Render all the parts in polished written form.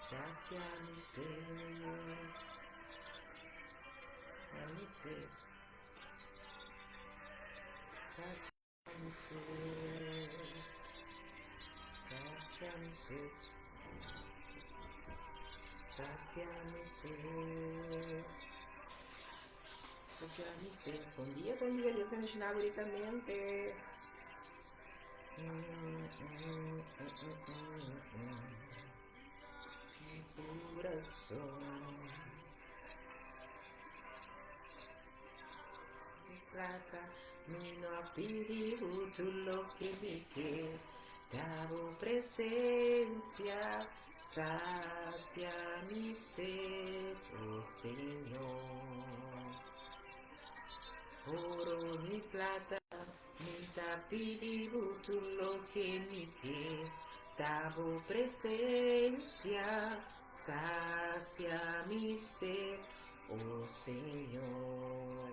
Sacia-me sede, dá-me sede. Sacia-me sede, sacia-me sede, sacia-me sede, sacia-me sede. Bom dia, Deus me ensinar bonitamente. Mi corazón, mi plata, mi no pedido tu lo que me queda. Davo presencia, sacia mi sed, oh Señor. Oro ni plata, ni te pedido tu lo que me queda. Davo presencia, sacia mi sed, oh Señor.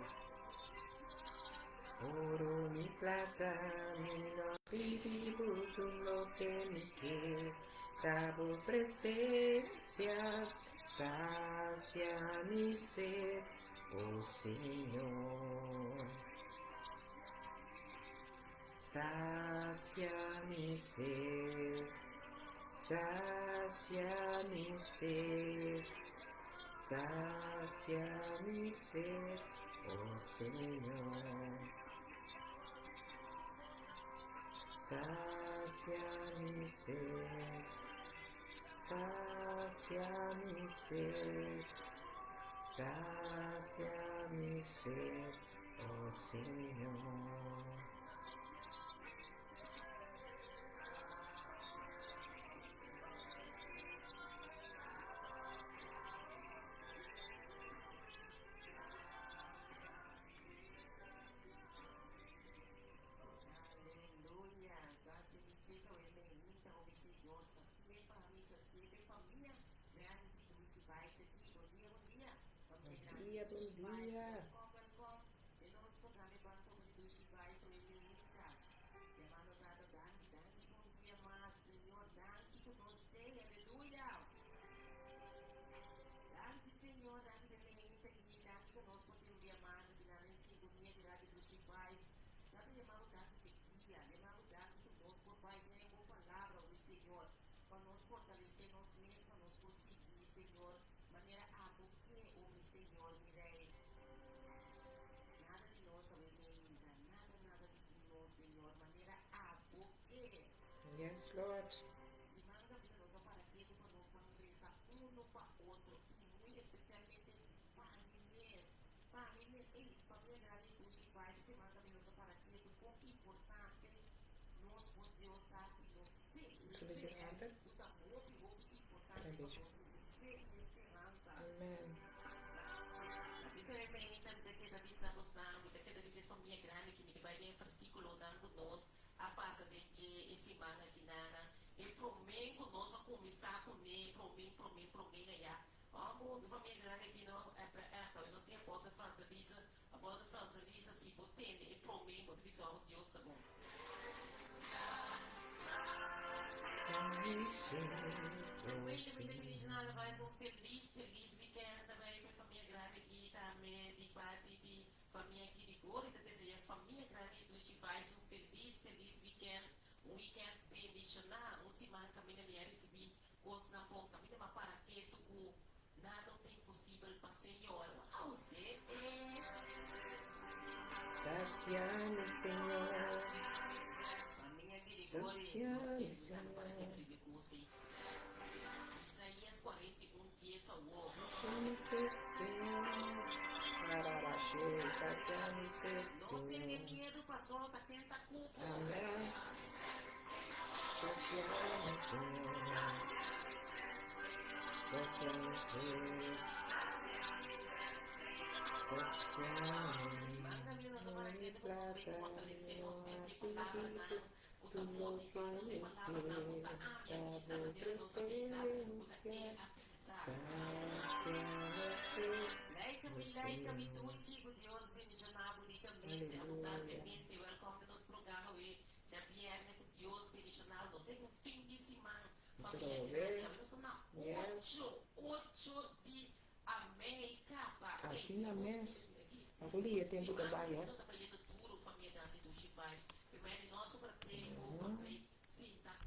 Oro ni plata, ni no pedido tu lo que me queda. Davo presencia, sacia mi sed, oh Señor. Sacia mi sed, sacia mi sed, sacia mi sed, oh Señor. Sacia mi sed, sacia mi sed, sacia mi sed, oh Señor. Bom dia. Yes, Lord. Amen. A passa de esse semana aqui e prometo nós a começar com ele, prometo ganhar. Vamos, família grande aqui não eu não sei a França diz assim, potente, e prometo, visão Deus tá bom. Muito feliz, nada mais feliz weekend também para família grande aqui também, de parte de família aqui de Gora, então deseja família grande do Chivais feliz weekend, weekend bendicional, semana caminho me recebi, gosto na bom caminho, mas para que tu nada tem possível para Senhor. Uau, Sacia-me, Senhor. Sacia-me, Senhor. Isaías 41:10 Sacia-me, Senhor. Sacia-me, Senhor. Não tenha medo, passou, tá tendo a culpa. Amém. Sacia-me, Senhor. Sacia-me, Senhor. Sacia-me. Mi plata, no apetito, tu lo que me queda, davo presencia, sacia-me sed, oh Senhor. Aleluia. Welcome to nos programa hoje. Já vieram com Deus bendicional. Não sei que fim de semana. Família, Yes. 8 de América, papi. Assim na mês. Agora é tempo de trabalhar. Não tá fazendo duro, família da do Chifai. Primeiro, nosso para tempo, papai. Sim, tá.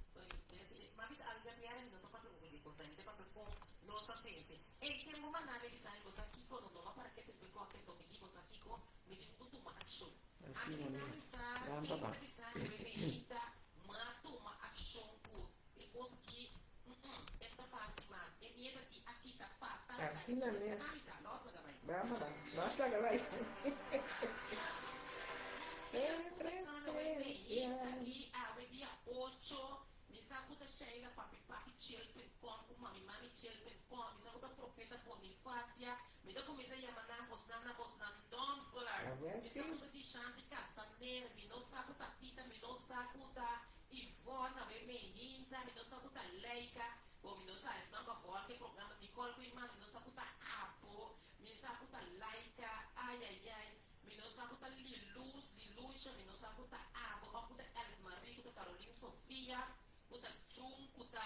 Mas a já piara não tá para o de coisa, ainda para com nossa ciência. E que uma nave que sai você aqui quando não para que tu pegou que tu me digo aqui com me digo tudo uma ação. Assim na mês. Vamos Para lá. pensar, bebida, mato uma ação por e coisa que esta parte mais e minha aqui tá para. Assim na mês. Nossa, galera. Vamos lá. Nossa, galera. Aqui, a dia 8, me sacuda Sheila, papi, children, com mami, children, com, me sacuda profeta Bonifácia, me dá comecei a chamar Bosnan, Domper, me sacuda de Shanti Castaneira, me não sacuda Tita, me não sacuda Ivona, me Rinta, me não sacuda Leica, me não sabe, se não vai fora, que programa de Colco, irmã, me não sacuda Apo, me sacuda Leica, ai, me não sacuda Liluxa, me não sacuda Apo, kuta Alice Marie, kuta Caroline Sofia, kuta Chung, kuta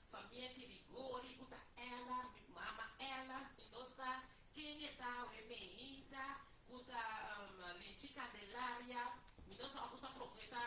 família Kirigori, kuta ela, mama ela, Inosa, quem está o Emeinta, kuta Linti Candelaria, Minosa, kuta profeta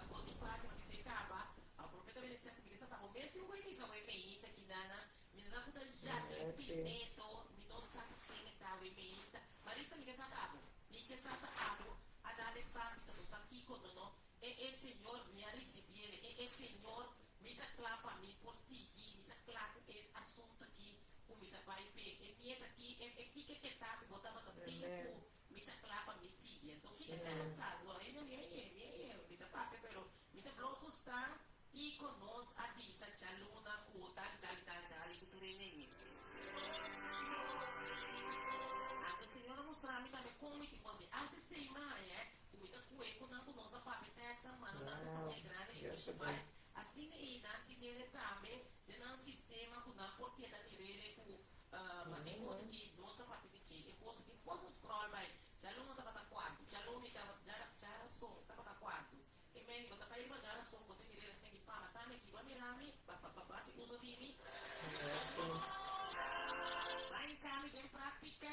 Bonifácio, que se acaba, a profeta Benecia, que está com mesmo com o Emeinta, que nana, Minosa, kuta Jaque Pineto, Minosa, quem está o Emeinta, Marisa, me que Satapo, a dar esta missa aqui quando não é Senhor me a receber é Senhor me dá clapa me por seguir me dá claro é assunto aqui o me dá vai ver é minha aqui é que tá botava tempo me dá clapa me seguir então que tá essa agora ainda me dá papo pero me dá blofo está e conosco a bisa chaluna cota dali cultura nem Senhora mostrar-me também como é que você assim sei mais o me dá cueco não conosco para testa mano na família grande e isso faz assim e na dinheiro também de não sistema com não porque da mirele com mas é coisa que nossa para pedir é coisa que posso scroll vai já não tá para quarto já não estava já era som tá para quarto e meio tá para ir já era som botar mirele sem que para tá me que vai mirar-me para se usa de mim vai em casa em prática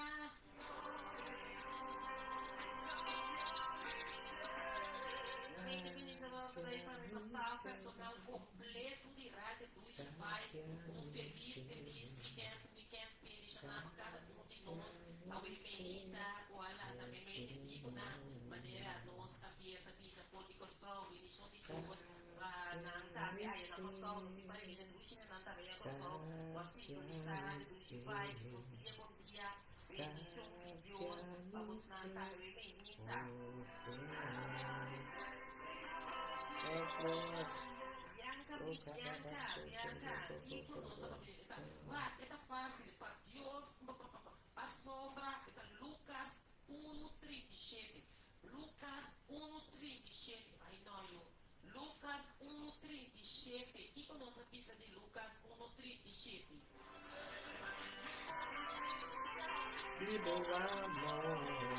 personal completo de rádio do faz feliz weekend feliz chamado cada um de nós ao Emeita ou a lá também tipo na maneira nós a fiesta pisa por de corção e deixou de tudo na também aí na corção não se parece de ducha na também a corção o assim de Sara de faz bom dia bendição de Deus vamos na também Emeita Yes, Lord. Bianca, tipo, nossa, está fácil, para Deus, a sombra, Lucas 1:37. Lucas 1:37, I know you. Lucas 1:37, que conosco a pista de Lucas 1:37? Viva o amor.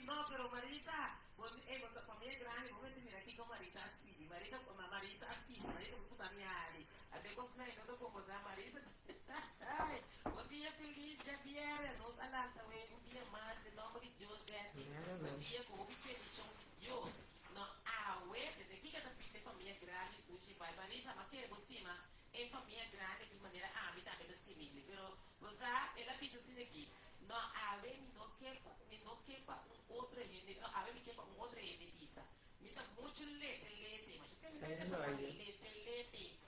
No, pero Marisa, esta familia es grande, vamos a decir, mira aquí con Marita Asquivi, Marisa Asquivi, Marisa puta minha ali, até gostei, não como se Marisa, bom dia feliz, Javier, nos alanta, um dia mais, em nome de Deus, bom dia com o bendição de Deus, no, desde aqui que a pizza família grande, tu te vai, Marisa, mas que gostima, é família grande de maneira hábita, é estimível, pero, você, ela pizza assim aqui, no, me não quepa outro rende, a ver me quepa outro rende pisa. Me dá muito leite, mas tem leite.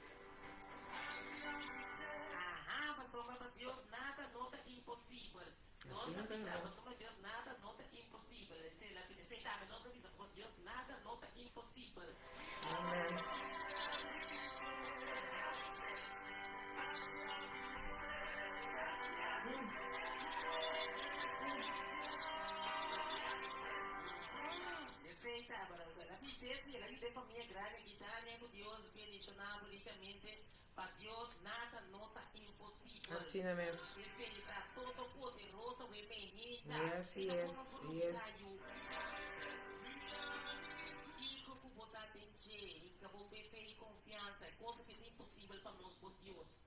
Passou para Deus nada nota impossível. Nossa vida, passou para Deus nada nota impossível. Se ela pisa, se tá, nossa vida, por Deus nada nota impossível. Amém. Família grande que está com Deus bendicionado ricamente para Deus nada nota impossível assim é mesmo esse está todo poderoso o menina yes e como botar tem que accesible para nós por Deus.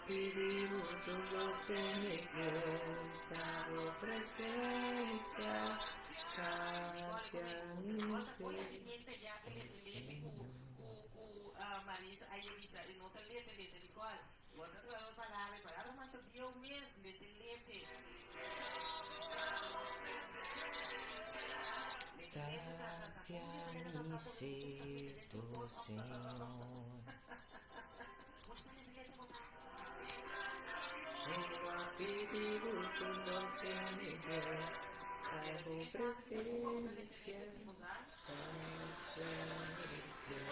Pedimos tudo que me gusta, tu presencia, sacia mi Marisa, aí ele diz, ele não tem letra, ele cola. Bota a palavra, mas eu vi o mês, letra. Sacia mi sed, oh Senhor. Eu a pedido tudo que me gusta, tu presencia, sacia mi sed,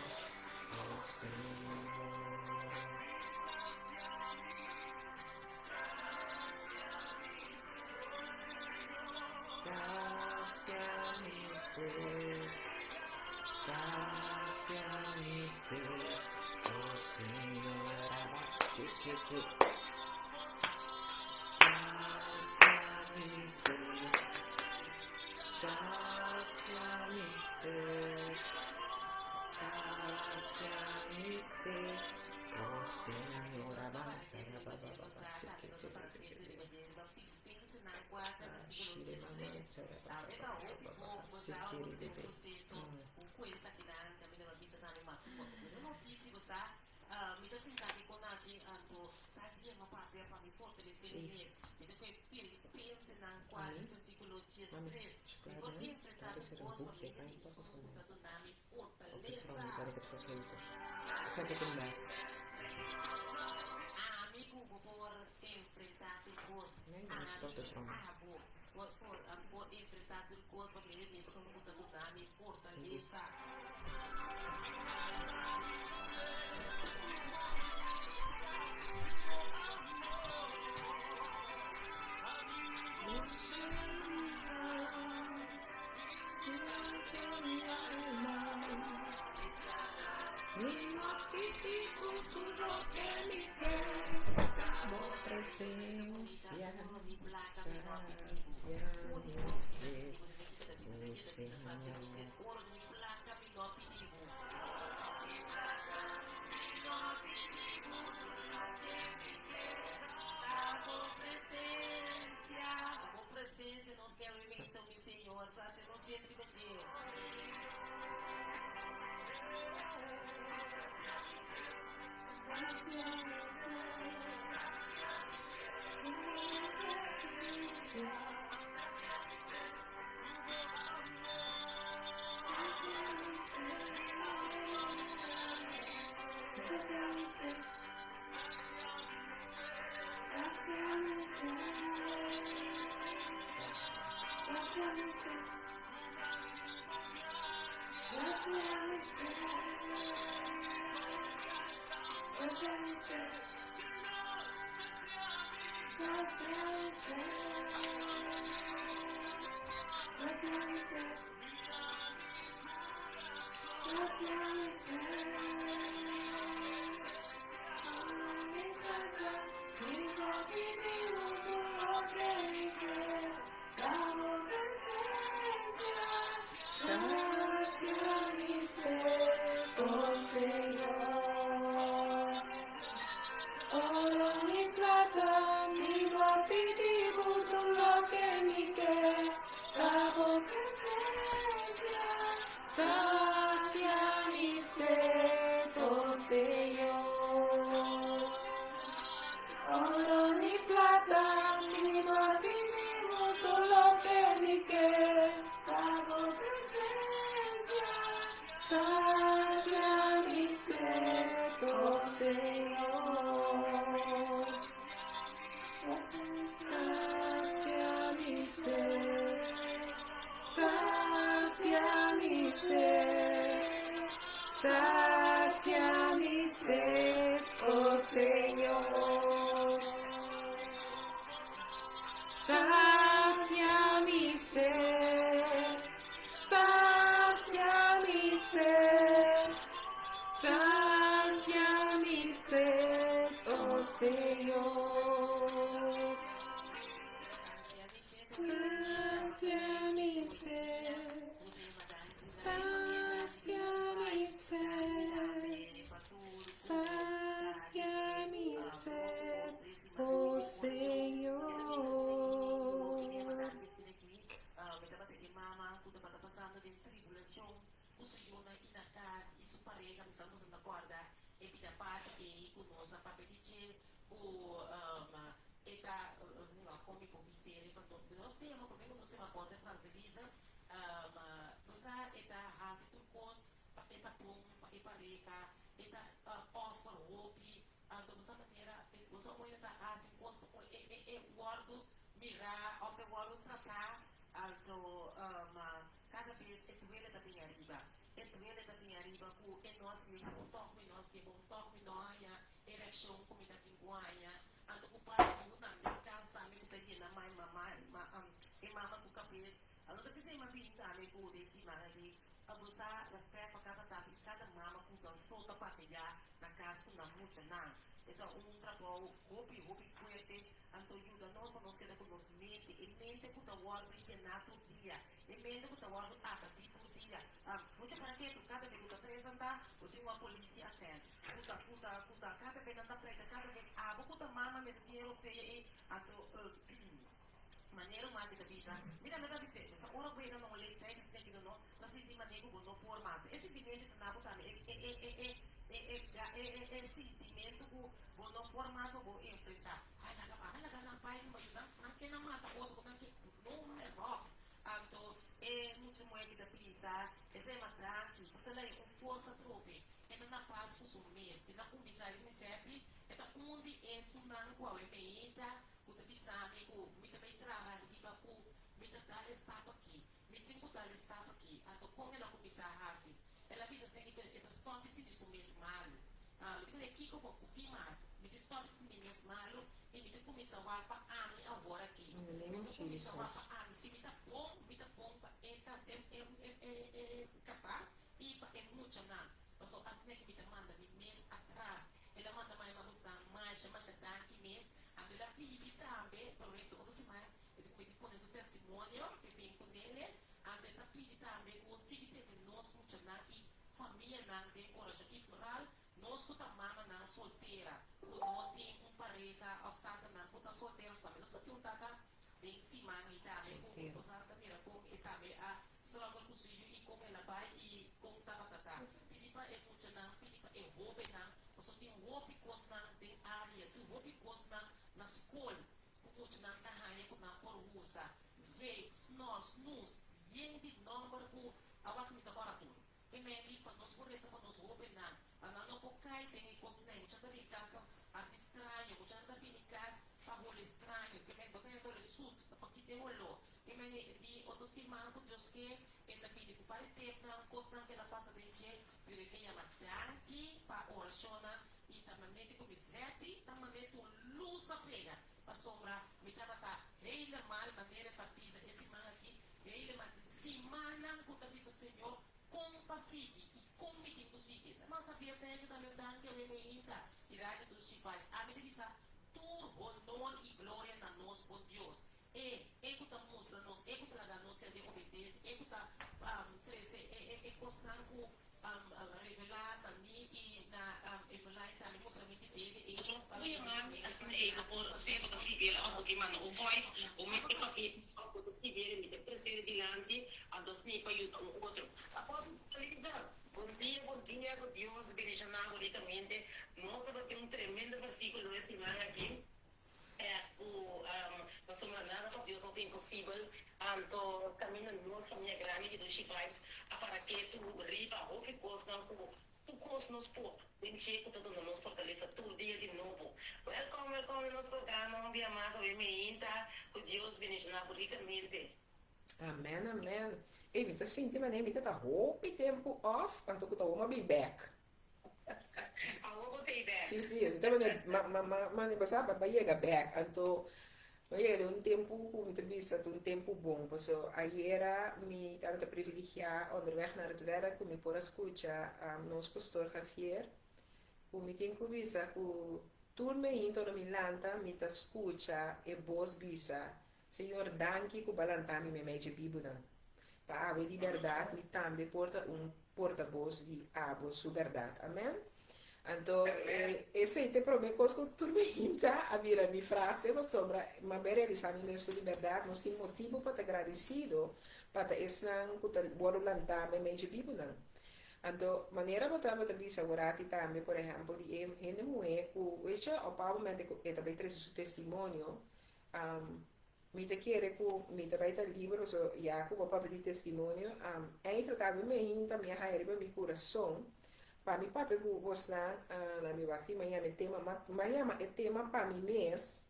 oh Senhor. Sacia mi sed, oh Senhor, abaixo-te. Sacia mi sed, sacia mi sed, oh Senhor, Mitä sen takia, kun näkin antoi, tämä tiema papia para me fortalecer el mes. Y después Filipenses 4, versículo 13. Me voy a enfrentar con vos, familia, y son dando mi fortaleza. Amigo, por enfrentar tu voz. Por enfrentar tu voz, familia, y son dando mi fortaleza. Sacia mi sed, oh Señor. Oro ni plata, ni guardinimo, todo lo que me queda por presencia. Sacia mi sed, oh Señor. Sacia mi sed. Sacia mi sed, sacia mi sed, oh Señor. Sacia mi sed, sacia mi sed, sacia mi sed, oh Señor. Sacia mi sed, sacia mi sed, atenção, você yuna e na casa, isso parega, me estamos na corda, e pida paz e conosco para pedir o eta come por série para nós temos como não sei uma coisa francesa nós eta hasi turcos eta pum e parega eta offer hope então nós maneira nós vamos eta hasi posto e guardo mirar ou que guardo tratar então cada vez é tuela da minha riba é tuela da minha riba ku e nós se bom toque nós eleição comida tinguaia ando com pai de uma de casa também que tem na mãe mamãe e mama com cabeça ando que sei uma pinta ali com de cima ali abusar respeito para cada mama com dan solta para pegar na casa com na muita não então trabalho hope fuerte ando ajuda nós queda com nos mente e mente com da guarda e na todo dia e mente com da guarda tipo dia muita para que cada vez que três andar eu tenho uma polícia atende puta cada vez anda prega cada vez puta mama mesmo dinheiro sei maneira mais de visa mira me dá dizer essa hora que eu não olhei tem que ser não mas se de maneira que não por mais esse dinheiro que na puta é sentimento que vou não por mais eu vou enfrentar ai lá na pai não ajuda não que não mata outro não que não é bom então é muito mais da pizza é tema tranqui você lá é força trope é na paz com o mês de na comissária me serve é da onde é sunan qual é meita o da pizza amigo me também trabalha riba com me dar estava aqui me tem que dar estava aqui então como ela comissária assim ela pizza tem que é stop se disso mês malo me tem que com o que mais me tem stop se mês malo e me tem que começar a para agora aqui me tem que começar a se me tá bom casar e é muito não mas só as que me manda de mês atrás ela manda mais uma buscar mais daqui mês ela pede também por isso outro semana eu tenho que pôr o testemunho que vem com ele ela pede também conseguir ter nós muito não e família não tem coragem e floral nós que tá mama não solteira ou não tem parega aftada não que tá solteira também nós que tá bem cima e também com usar também com e também a struggle com filho e com ela vai e com tabatata pedi para é muito não pedi para é roupa não você tem roupa costa tem área tu roupa costa na escola com muito não tá raia com na por usa vê nós gente número com agora que me agora tudo que me ali para nós por essa para nós roupa não não por cai tem costa nem muito também casa as estranho muito também em casa para rolo estranho que me botar todo suits para que te rolo que me di outro semana com Deus que ele pede para o tempo na costa que ela passa bem je porque que ela tranqui para oração e também tem que sete também tu luz a pega para sombra me tava tá ele mal maneira para pisa esse man aqui ele mal semana com a pisa Senhor compassivo e como tem possível mas a pisa gente também dá que ele ainda irá dos chifres a me pisa honor e glória na nós por Deus e que tá mostrando que traga nós que deve obedecer que tá crescer constando revelar também e na revelar também mostrar que dele por sempre que se vê algo que manda o voice o meu papel algo que se vê me precisa dilante a dos nem para o outro após televisão bom dia com Deus bendiga na bonitamente nós temos tremendo versículo essa semana aqui nós somos nada para Deus não tem impossível então caminho nós família grande do Chivais para que tu riba ou que coisa não tu coisa nos pôr tem que todo nos fortaleza todo dia de novo welcome nos programa um dia mais obviamente que Deus bendiga na bonitamente amen e me tá sentindo mas nem me tá hope tempo off então que tá uma be back sim então mas passava para chegar back então era um tempo bom porque aí era me estava privilegiar onderweg naar het werk om me por escuchar nosso pastor Javier o me tem que visa que turme into no Milanta me ta escucha e voz visa Senhor danke que balantami me meje bibudan para a liberdade me também porta porta-voz de a voz verdade amém Então, esse te promete que tu me hinta a vir a minha frase, mas sobra, mas realizar minha mesma liberdade, nós temos motivo para estar agradecido, para estar com o boro lantar, me mente vivo não. Então, maneira que eu estava também segurati também, por exemplo, de gente mulher, que, ao pau momento que eu também trouxe seu testemunho, me te querer que me te vai ter livro, so, já que eu vou pedir testemunho, eigenlijk hebben me hinta, me haere, me coração, para mim, papi, que gostar na minha aqui, mas é tema, mas é tema para mim mês,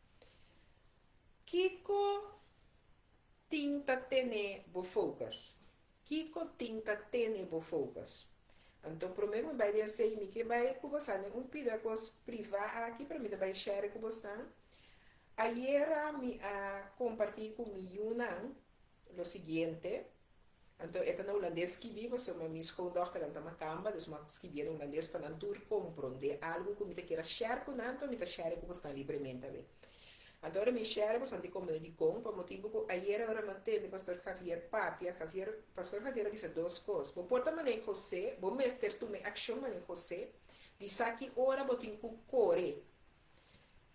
Kiko tinta tene bo focus. Kiko tinta tene bo focus. Então, primeiro, vai dizer que vai conversar pida coisa privada aqui para mim, vai share com você. Ayer me compartilhei com mi Yunan o seguinte. Então, é na holandês que vivo, sou uma minha schoondochter en uma camba, dus maar escrevi em holandês para não tour compreender algo que me queira share com nanto, me share com você livremente. Agora me share com você como de com, por motivo que ayer era manteve pastor Javier Papia, pastor Javier disse duas coisas. Vou portar mané José, vou mester tu me action mané José, disse aqui ora botin ku core.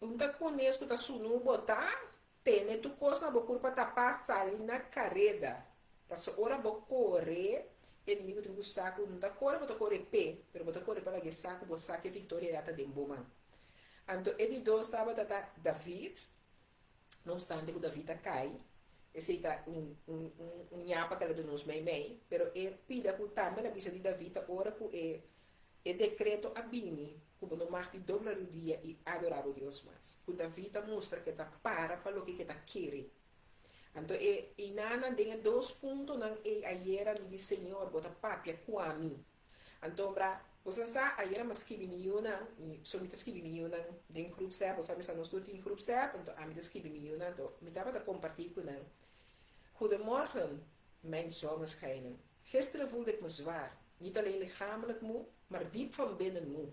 Unta conesco ta sunu botar, tene tu coisa na boca para tapar sali na carreda. Passa ora bo corre, inimigo tem um saco, não dá corre, bota corre pé, pero bota corre para que saco, bo saco é vitória data de boman. Então, ele dois estava da David, não obstante que David cai, esse está nhapa que ela nos mei, pero ele pida que também a visa de David, ora que é decreto a bini, como no marco dobrar o dia e adorar o Deus mais. Que David mostra que está para o que está querendo. Então, e nana tem dois pontos na ayer me disse Senhor, bota papia com a mim. Então, para você sabe, ayer me escrevi milhona, só me escrevi milhona em grupo certo, você sabe se nós dois em grupo certo, então a me escrevi milhona, então me dava de compartilhar com ela. Goedemorgen, mijn zonneschijnen. Gisteren voelde ik me zwaar, niet alleen lichamelijk moe, maar diep van binnen moe.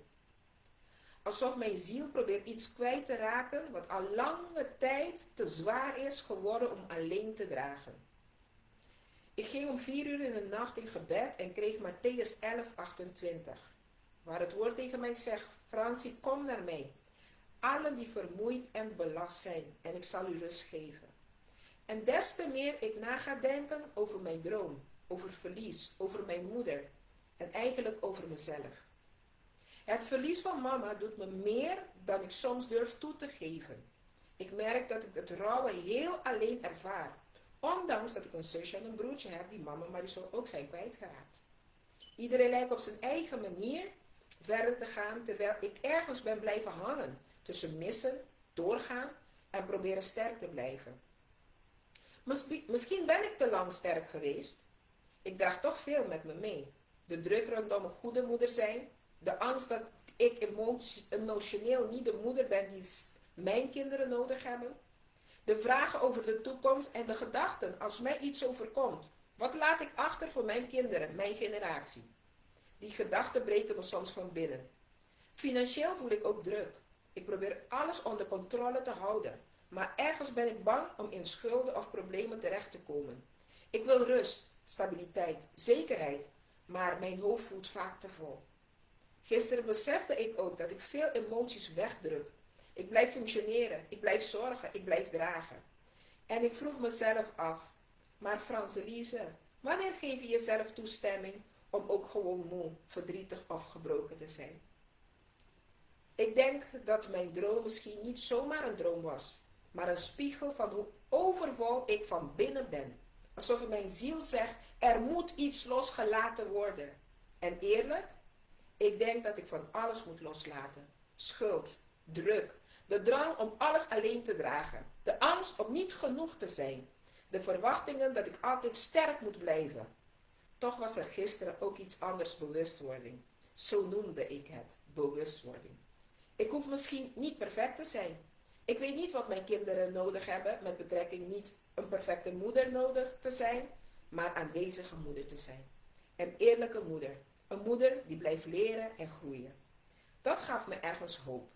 Alsof mijn ziel probeert iets kwijt te raken wat al lange tijd te zwaar is geworden om alleen te dragen. Ik ging om 4 uur in de nacht in gebed en kreeg Mattheüs 11:28, waar het woord tegen mij zegt, Francie, kom naar mij, allen die vermoeid en belast zijn, en ik zal u rust geven. En des te meer ik na ga denken over mijn droom, over verlies, over mijn moeder en eigenlijk over mezelf. Het verlies van mama doet me meer dan ik soms durf toe te geven. Ik merk dat ik het rouwen heel alleen ervaar. Ondanks dat ik een zusje en een broertje heb die mama Marisol ook zijn kwijtgeraakt. Iedereen lijkt op zijn eigen manier verder te gaan terwijl ik ergens ben blijven hangen. Tussen missen, doorgaan en proberen sterk te blijven. Misschien ben ik te lang sterk geweest. Ik draag toch veel met me mee. De druk rondom een goede moeder zijn. De angst dat ik emotioneel niet de moeder ben die mijn kinderen nodig hebben. De vragen over de toekomst en de gedachten als mij iets overkomt. Wat laat ik achter voor mijn kinderen, mijn generatie? Die gedachten breken me soms van binnen. Financieel voel ik ook druk. Ik probeer alles onder controle te houden. Maar ergens ben ik bang om in schulden of problemen terecht te komen. Ik wil rust, stabiliteit, zekerheid. Maar mijn hoofd voelt vaak te vol. Gisteren besefte ik ook dat ik veel emoties wegdruk. Ik blijf functioneren, ik blijf zorgen, ik blijf dragen. En ik vroeg mezelf af, maar Franselise, wanneer geef je jezelf toestemming om ook gewoon moe, verdrietig of gebroken te zijn? Ik denk dat mijn droom misschien niet zomaar een droom was, maar een spiegel van hoe overvol ik van binnen ben. Alsof mijn ziel zegt, er moet iets losgelaten worden. En eerlijk, ik denk dat ik van alles moet loslaten. Schuld, druk, de drang om alles alleen te dragen. De angst om niet genoeg te zijn. De verwachtingen dat ik altijd sterk moet blijven. Toch was er gisteren ook iets anders, bewustwording. Zo noemde ik het, bewustwording. Ik hoef misschien niet perfect te zijn. Ik weet niet wat mijn kinderen nodig hebben, met betrekking niet een perfecte moeder nodig te zijn, maar aanwezige moeder te zijn. Een eerlijke moeder. Een moeder die blijft leren en groeien. Dat gaf me ergens hoop.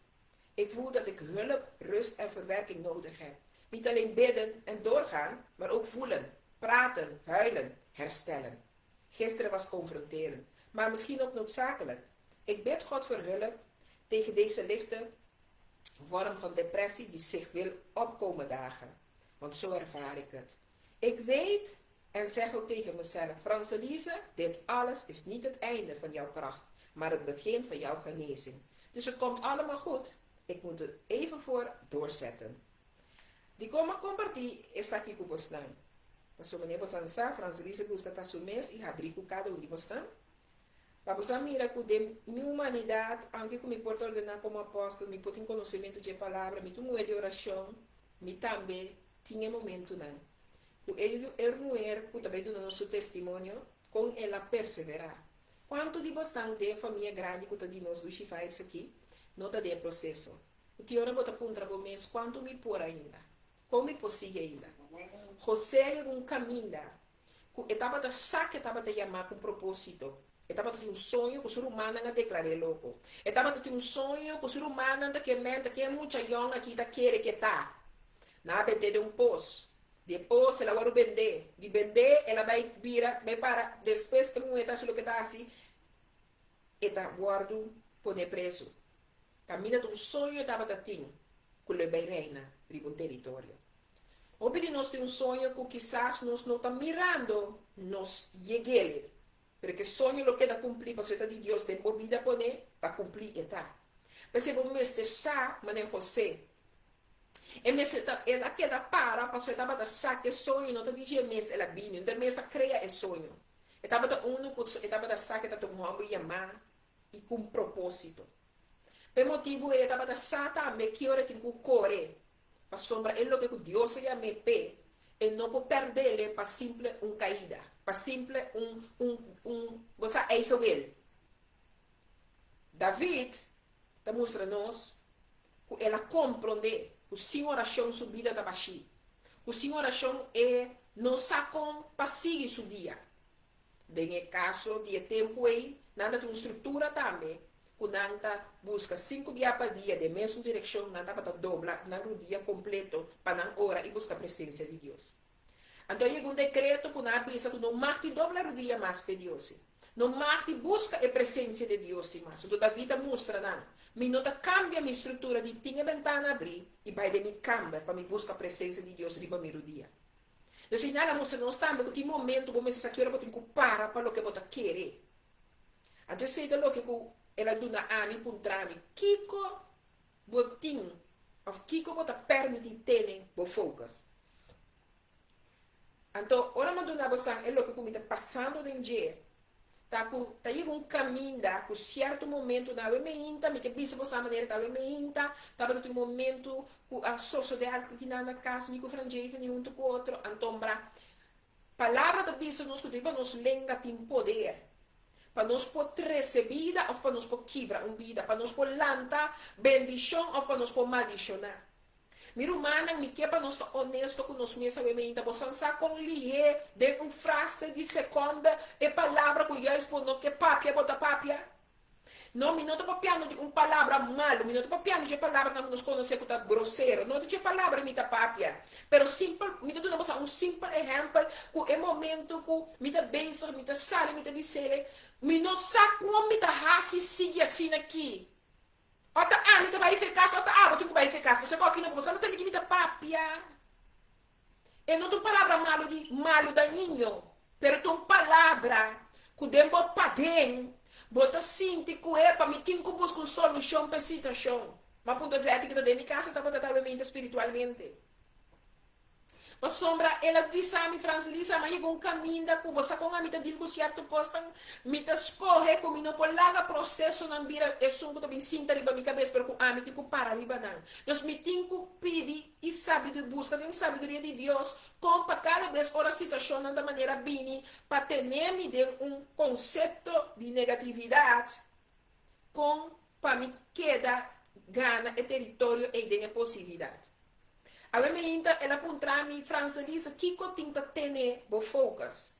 Ik voel dat ik hulp, rust en verwerking nodig heb. Niet alleen bidden en doorgaan, maar ook voelen, praten, huilen, herstellen. Gisteren was confronterend, maar misschien ook noodzakelijk. Ik bid God voor hulp, tegen deze lichte vorm van depressie die zich wil opkomen dagen. Want zo ervaar ik het. Ik weet en zeg ook tegen mezelf, Franselise, dit alles is niet het einde van jouw kracht, maar het begin van jouw genezing. Dus het komt allemaal goed. Ik moet er even voor doorzetten. Die coma compartir essa aqui com você. Passo manhã você sa Franselise gusta ta sumes e abrir com cada um de você. Para você mira que de minha humanidade, aunque que me porto ordenar como apóstolo, me porto em conhecimento de palavra, me tomo de oração, me também tinha momento não. Ele é mulher que também do nosso testemunho, com ela perseverar. Quanto de bastante de família grande que de nós dos chifres aqui, não está de processo. O que ora bota punta por mês, quanto me por ainda, como me possível ainda. José é um caminho, que estava da saque, estava de chamar com propósito. Estava de um sonho que o ser humano não declarou louco. Estava de um sonho que o ser humano não quer que é muita young aqui da querer que está. Na bete de um poço. Depois ela vai vender. De vender, ela vai virar, vai para. Depois que não está só que está assim, está guardo, põe preso. Caminha de um sonho, estava de tinho, que ele vai reinar de um território. Hoje nós temos um sonho que quizás nós não estamos mirando, nós cheguemos. Porque sonho lo que da cumprir, para ser de Deus, tem vida poner, para cumprir e tá. Mas se vamos estar, mas nem José. E mesmo ela queda para ser da saque sonho, não está dizendo mesmo ela vinha, então mesmo cria é sonho. Estava da estava da saque da tomando chamar e com propósito. Por motivo estava da sata me que hora tem que correr. Para sombra é lo que Deus se chama pe, e não pode perder para simple caída. Para simple você eigen wil. David está mostrando-nos que ela compreende que sem oração sua vida está baixa. Que sem oração não sacam para seguir sua dia. Em caso de tempo aí, nada tem estrutura também. Que nada busca 5 dias para dia, de mesma direção, nada para dobrar na dia completo, para não orar e buscar a presença de Deus. Então, chega um decreto que não pensa que não marque dobrar o dia mais para Deus. Não marque busca a presença de Deus mais. Então, David mostra, não. Me nota cambia minha estrutura de tinha ventana abrir e vai de me cambiar para me buscar a presença de Deus no primeiro dia. Então, se nada mostra nós também que tem momento que você aqui eu tenho que parar para o que você quer. Então, se é o que ela dona a mim para mim, Kiko botin, ou Kiko bota permite ter o focus. Então, ora madonna você é o que está passando de dia. Tá indo um caminho da com certo momento na vementa, me que bisa você maneira da vementa, tá para um momento com a socio de algo que na casa, me com frangeve nem um com outro, antombra. Palavra da bisa nos que para nos lenga tem poder. Para nós poder receber ou para nós poder quebrar vida, para nós poder lançar bendição ou para nós poder maldicionar. Miro humana, me quer para nós estar honesto com nós mesmos, você sabe com lihe de uma frase de segunda e palavra que eu respondo que papia, bota papia. Não, me não estou papiando de uma palavra malo, me não estou papiando de palavra que nós conhecemos que está grosseiro, não estou de palavra me está papia. Pero simple, me estou dando um simples exemplo, que é momento que me está beijo, me está sale, me está dizendo, me não sabe como me está raci sigue assim aqui. Ota me vai eficaz, ota tu vai eficaz. Você coloca aqui, você não tem que me dar papia. E não tem palavra malo daninho, pero tem palavra que dembo padem, bota sinti que é para me tinha que buscar solução para a situação. Mas ponto é que da minha casa está botando mente espiritualmente. Mas sombra, ela disse a mim, Francelisa, mas chegou um caminho da Cuba, sa com a mim, digo certo costa, me escorre, como não pode largar processo, não vira, é som que também sinta riba minha cabeça, porque a mim tem que parar riba não. Deus me tem que pedir e sabedoria, busca tem sabedoria de Deus, como para cada vez ora situação da maneira bem, para ter um conceito de negatividade, com para me queda gana e território e de possibilidade. A mim ela apontar me Francelisa que eu tenho que ter o focus.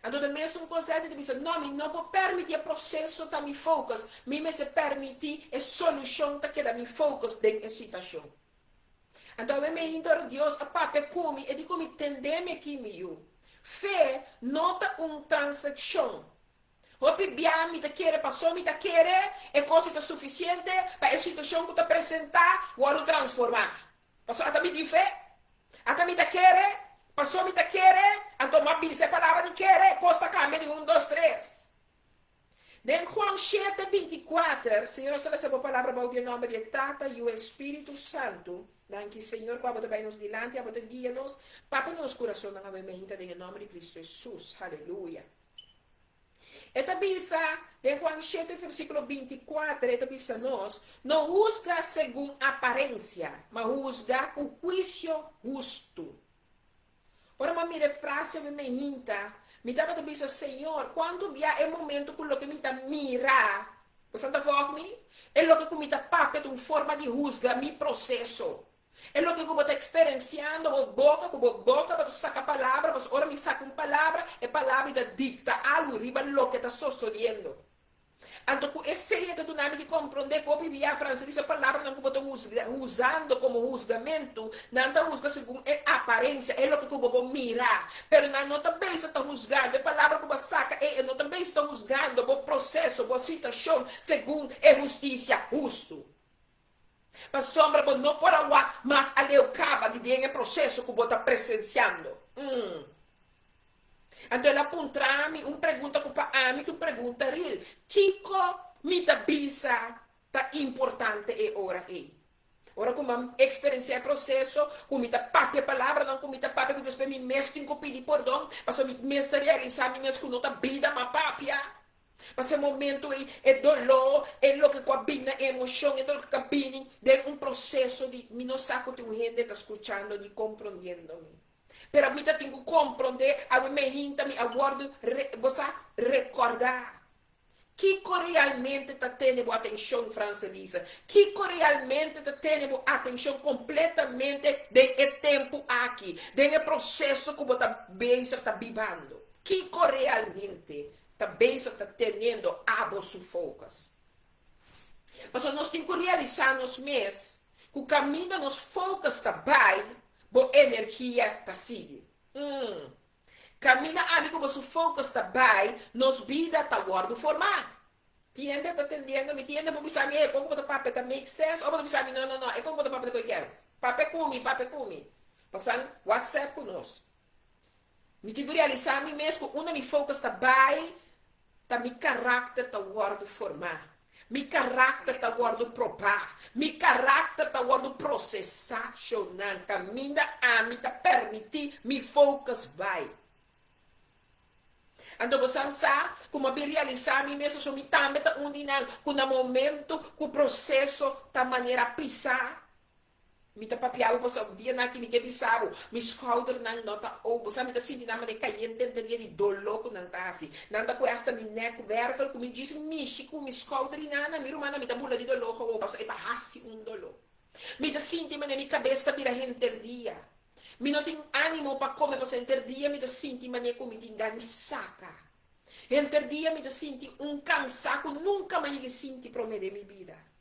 Então mesmo um conceito de dizer não vou permitir o processo da me focus, me se permitir a solução da que da me focus da situação. Então a mim Deus a papai come e de como entender me aqui meu. Fé nota transação. Hopi bia mi te quer, passou mi te quer, é coisa que é suficiente para a situação que te apresentar, o ano transformar. Passou até me de fé, até me te quer, passou mi te quer, então uma bisa palavra de quer, costa cambia de 1, 2, 3. En Juan 7, 24, Senhor, nós essa palavra para o nome de Tata e o Espírito Santo. Que Senhor, quando você vai nos dilante, você guia-nos, papa nos coração, na mente, em nome de Cristo Jesus. Aleluia. Esta bisa, em Juan 7, versículo 24, esta bisa nós, não juzga segundo aparência, mas juzga com juízo justo. Ora, mas mire frase, me hinta. Me dá para dizer, Senhor, quando vier é momento com o que me mira, você está falando? É o que me dá papel de uma forma de juzgar meu processo. É o que eu estou experienciando, com boca, você saca a palavra, você ora me saca uma palavra, e a palavra dicta algo riba o que está sucedendo. Então, esse é o nome de compreender que eu via a francesa, a palavra não estou usando como julgamento, não está usando segundo a aparência, é o que eu vou mirar. Mas não também está usando, a palavra que eu saca, não também estou usando o processo, a situação, segundo a justiça justo. Mas sombra não por agua, mas ali o cabo de o processo que eu estou presenciando. Então ela aponta-me uma pergunta para mim, tu pergunta real. Kiko me da bisa tá importante e ora é. Ora como experienciar processo, como me papi a palavra, não como me papi que depois me mestre com pedir perdão, mas me mestre realizar me mesmo com outra vida, ma papia. Mas o momento é dolor, é o que combina emoção, é o que combina de um processo de me não saco de gente está escutando e compreendendo-me. Pero a mim tenho que compreender, a mim me aguardo, você recordar. Kiko realmente está tendo atenção, Francelisa? Kiko realmente está tendo atenção completamente do tempo aqui, do processo que você está vivendo. Kiko realmente também está tendo abos sufocas. Mas nós temos que realizar nos meses que o caminho nos focos também. Boa energia tá sigue. Camina amigo, você focus tá bem, nos vida tá guardo formar. Tiende tá entendendo, me tiende para pensar me, como botar papel tá make sense, ou botar pensar me não, é como botar papel tá coisa. Papel comi. Passando WhatsApp conosco. Me digo realizar me mesmo, uma me focus tá bem, tá me caráter tá guardo formar. Mi caráter está guardo provar. Mi caráter está guardo processar. Shonan caminha a mim tá permitir mi focus vai. Então você sabe como eu realizar a mim mesmo, só me também tá unindo com o momento, com o processo da maneira pisar. Me tá papiado, você o dia na que me quer pisar, me escolder na nota ou você me tá sentindo na maneira caindo dentro de dolor com não tá assim. Não tá com esta me neco verfel, como diz, me chico, me escolder na minha irmã, me tá bula de dolor, ou você é assim um dolor. Me tá sentindo na minha cabeça, vira dia. Me não tem ânimo para comer, você dia, me tá sentindo maneira como me engana saca. Dia, me tá sentindo um cansaço, nunca mais senti prometer minha vida.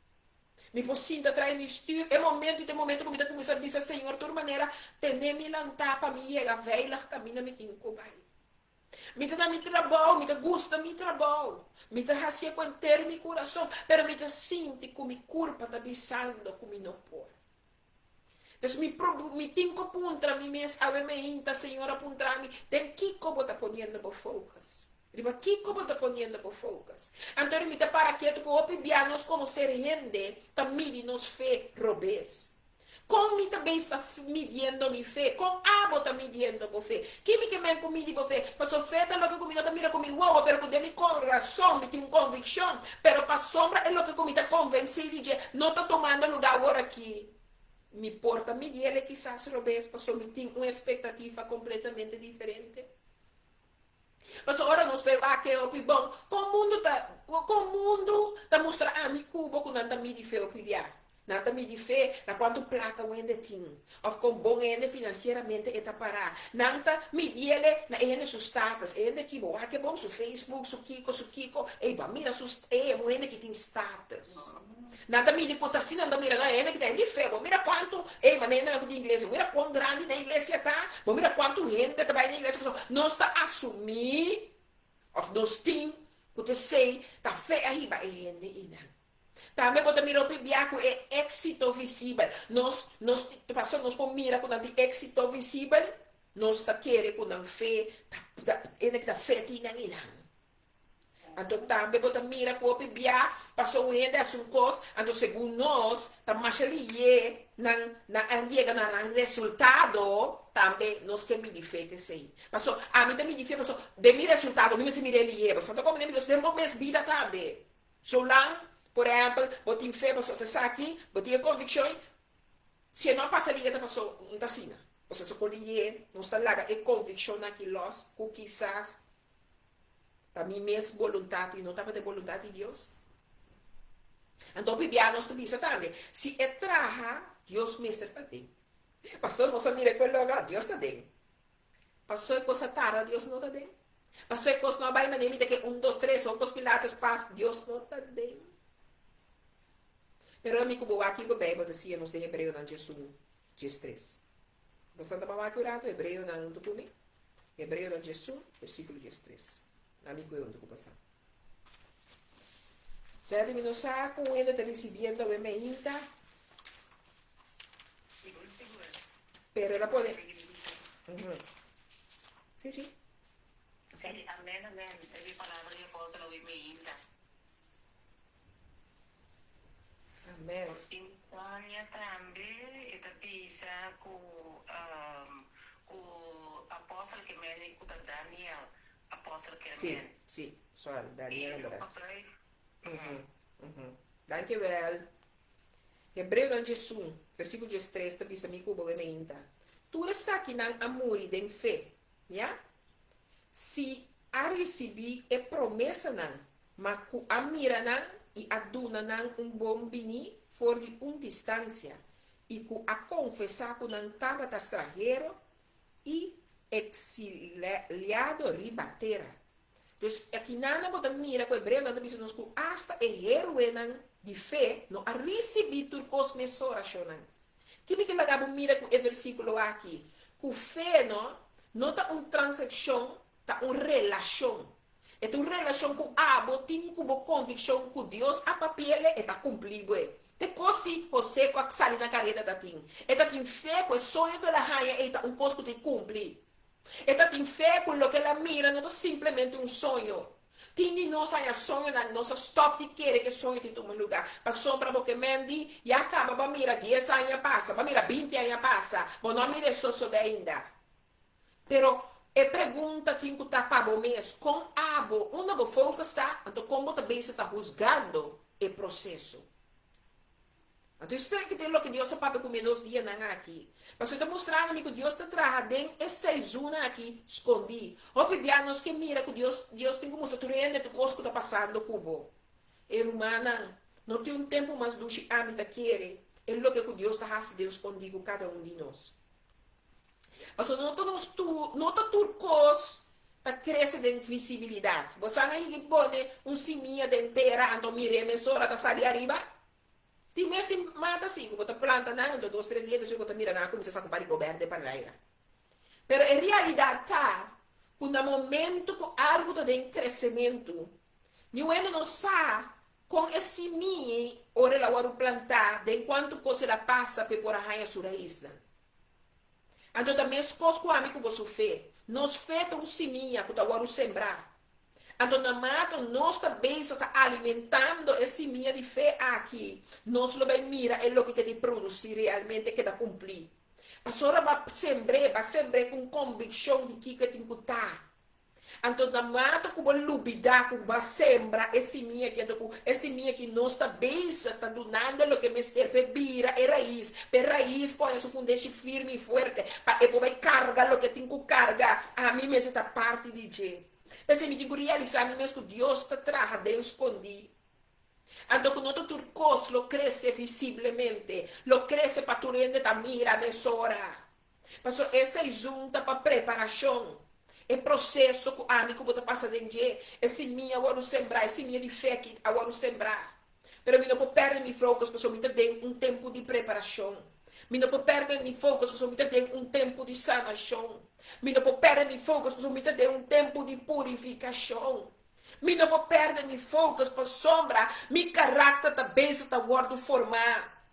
Me posso atrair me estilo, é momento que me começa a dizer, Senhor, de toda maneira, me lantar para mim, chegar velha, caminha, me tem que vai. Me dá meu trabalho, me gusta meu trabalho, me dá racia com inteiro meu coração, pero me sinto com minha culpa, tá bisando com meu não por. Então, me tenho que apontar, me mesmo, a me inta, Senhor, apontar-me, tem que como tá ponendo por focus. Riba, que como está ponendo por focus? Então, me para quieto que o pibianos como ser gente, também nos fé robês. Como me também está midindo minha fé, com abo está midindo por fé. Que me queimem comigo por fé? Mas a fé é o que comigo também comigo, uau, pero que dele com razão, me tem convicção, pero para sombra é o que comigo está convencido de não está tomando lugar agora aqui. Me porta, me diele quizás robês, passou, me tem uma expectativa completamente diferente. Mas agora nós pegamos que é o bom. Com o mundo tá mostrando a mim Cuba que não tá me de fé o pibiar. Não tá me de fé na quanto plata o ainda tem. Ou com bom ainda financeiramente é parar. Não tá me ele na ainda sus status. Ainda que bom, que bom su Facebook, su Kiko. Ei, ba mira sus ainda que tem status. Nada me de conta assim, nada mira, não é que tem de fé. Mira quanto, mas nem na igreja, mira quão grande na igreja tá. Mira quanto gente trabalha na igreja. Nós está assumir, nós temos que te sei, tá fé arriba, e rende ina. Também bota mira o biaco é êxito visível. Nós passou nós por mira quando tem êxito visível, nós tá querer quando fé, ele que tá fé tina ina. Então também bota mira com o bia, passou ainda um cos, então segundo nós, tá mais ali na chega na resultado, também nós que me dife que sei. Passou, a mim também dife, passou, de mi resultado, me se mire ali, passou, então como nem Deus deu mais vida também. So lang, por exemplo, botin fé, passou, tá aqui, botin convicção, se não passa ali, tá passou, não tá assim. Você só pode ir, não está lá, é convicção naquilo, que quizás também mesmo vontade, não estava de vontade de Deus. Então, Bíblia nós também também. Se é traja, Deus mestre está dentro. Passou nossa mira com ele, Deus está dentro. Passou coisa tara, Deus não está dentro. Passou coisa não vai maneira que 1, 2, 3, ou coisa pilates, paz, Deus não está dentro. Pero amigo, vou aqui com o Bíblia, dizia nos de Hebreu, não Jesus, 13. Você está mal curado, Hebreu, não documento. Hebreu, não Jesus, versículo 13. Amigo, eu estou passando. Certo? Meu saco, ainda está recebendo a menina. Pero ela pode. Sim, sim. Sim, amém, amém. É a palavra de apóstolo e menina. Amém. Simpanha também, e pisa com o apóstolo que me com Daniel. Apóstolo que Sim, sorry, Daniel verdade. Dankjewel. Hebreu dan Jesus, versículo 13, tá bisa miku bawe meinta. Tu resaki nang amuri den fé, ya? Se a recebi é promessa nang, maku amira nang e aduna nang bom bini for de distância e ku a confessar ku nang tava estrangeiro e exiliado ribatera. Dus aqui nada bota mira com hebreu nada bisa nos ku hasta heroenan de fé no a receber turcos mesoracionan. Que me que lagabo mira com o versículo aqui, ku fé não tá transação, tá relação. É uma relação com abo, tem como convicção com Deus, a papel é tá cumprido. Te cosi você com a sali na carreira da tim. É tá tem fé com o sonho que ela raia, é tá coisa que te cumpre. Esta tem fé com o que ela mira, não é simplesmente sonho. Tem nossa sonho, na nossa stop de querer que sonho te tome lugar. Para sombra porque mendi, e acaba, para mira 10 anos passa, para mira 20 anos passa, mas não mira só ainda. Pero, a pergunta tem que estar para o mês, com abo, uma do foco está, então como também você está juzgando o processo. Então, isso é que tem o que Deus sabe comer nos dias aqui. Mas você está mostrando que Deus está trazendo essa zona aqui, escondi. O bibianos que mira que Deus tem que mostrar, tu rende, tu coisa que está passando, cubo. E humana, não tem tempo mais do que a mim quer. É o que Deus está fazendo escondido cada de nós. Mas não está turcos, está crescendo em visibilidade. Você aí que pode seminha de inteira, então mire, mesora, está saindo arriba. Tem mês que mata assim, que você planta, não, 2, 3 dias, você mira, não, começa a comprar governo para lá. Pero em realidade está, quando no momento que algo está em crescimento, não ainda não sabe com esse minha, ora ela vai plantar, de enquanto coisa ela passa por arranhar sua raiz. Então também as coisas que o amigo você fez, nós feitos seminha que vai sembrar. Então, na mata, nós também está alimentando esse minha de fé aqui. Nós lo bem mira é o que te produzir realmente que dá cumprir. Mas agora vai sembrar com convicção de que tem que estar. Então, na mata, como lubida, como vai sembrar esse minha que nós também está donando o que me serve vira é raiz. Per raiz põe su fundete firme e forte. E poi carga o que tem que carregar. A mim mesmo está parte de Deus. Mas eu me digo realizar mesmo que Deus está trazendo escondido. Então, quando o turcos lo cresce visivelmente, lo cresce para tu rende da mira, mesora. Mas essa é junta para preparação. É processo que o amigo está passando em dia. Esse minha agora sembrar, esse minha de fé que agora sembrar. Mas eu não posso perder meu foco, porque eu tenho um tempo de preparação. Eu não posso perder meu foco, porque eu tenho um tempo de sanação. Eu não posso perder meu foco, porque eu tenho um tempo de purificação. Me não vou perder meu foco para sombra. Mi carácter também está guardo formar.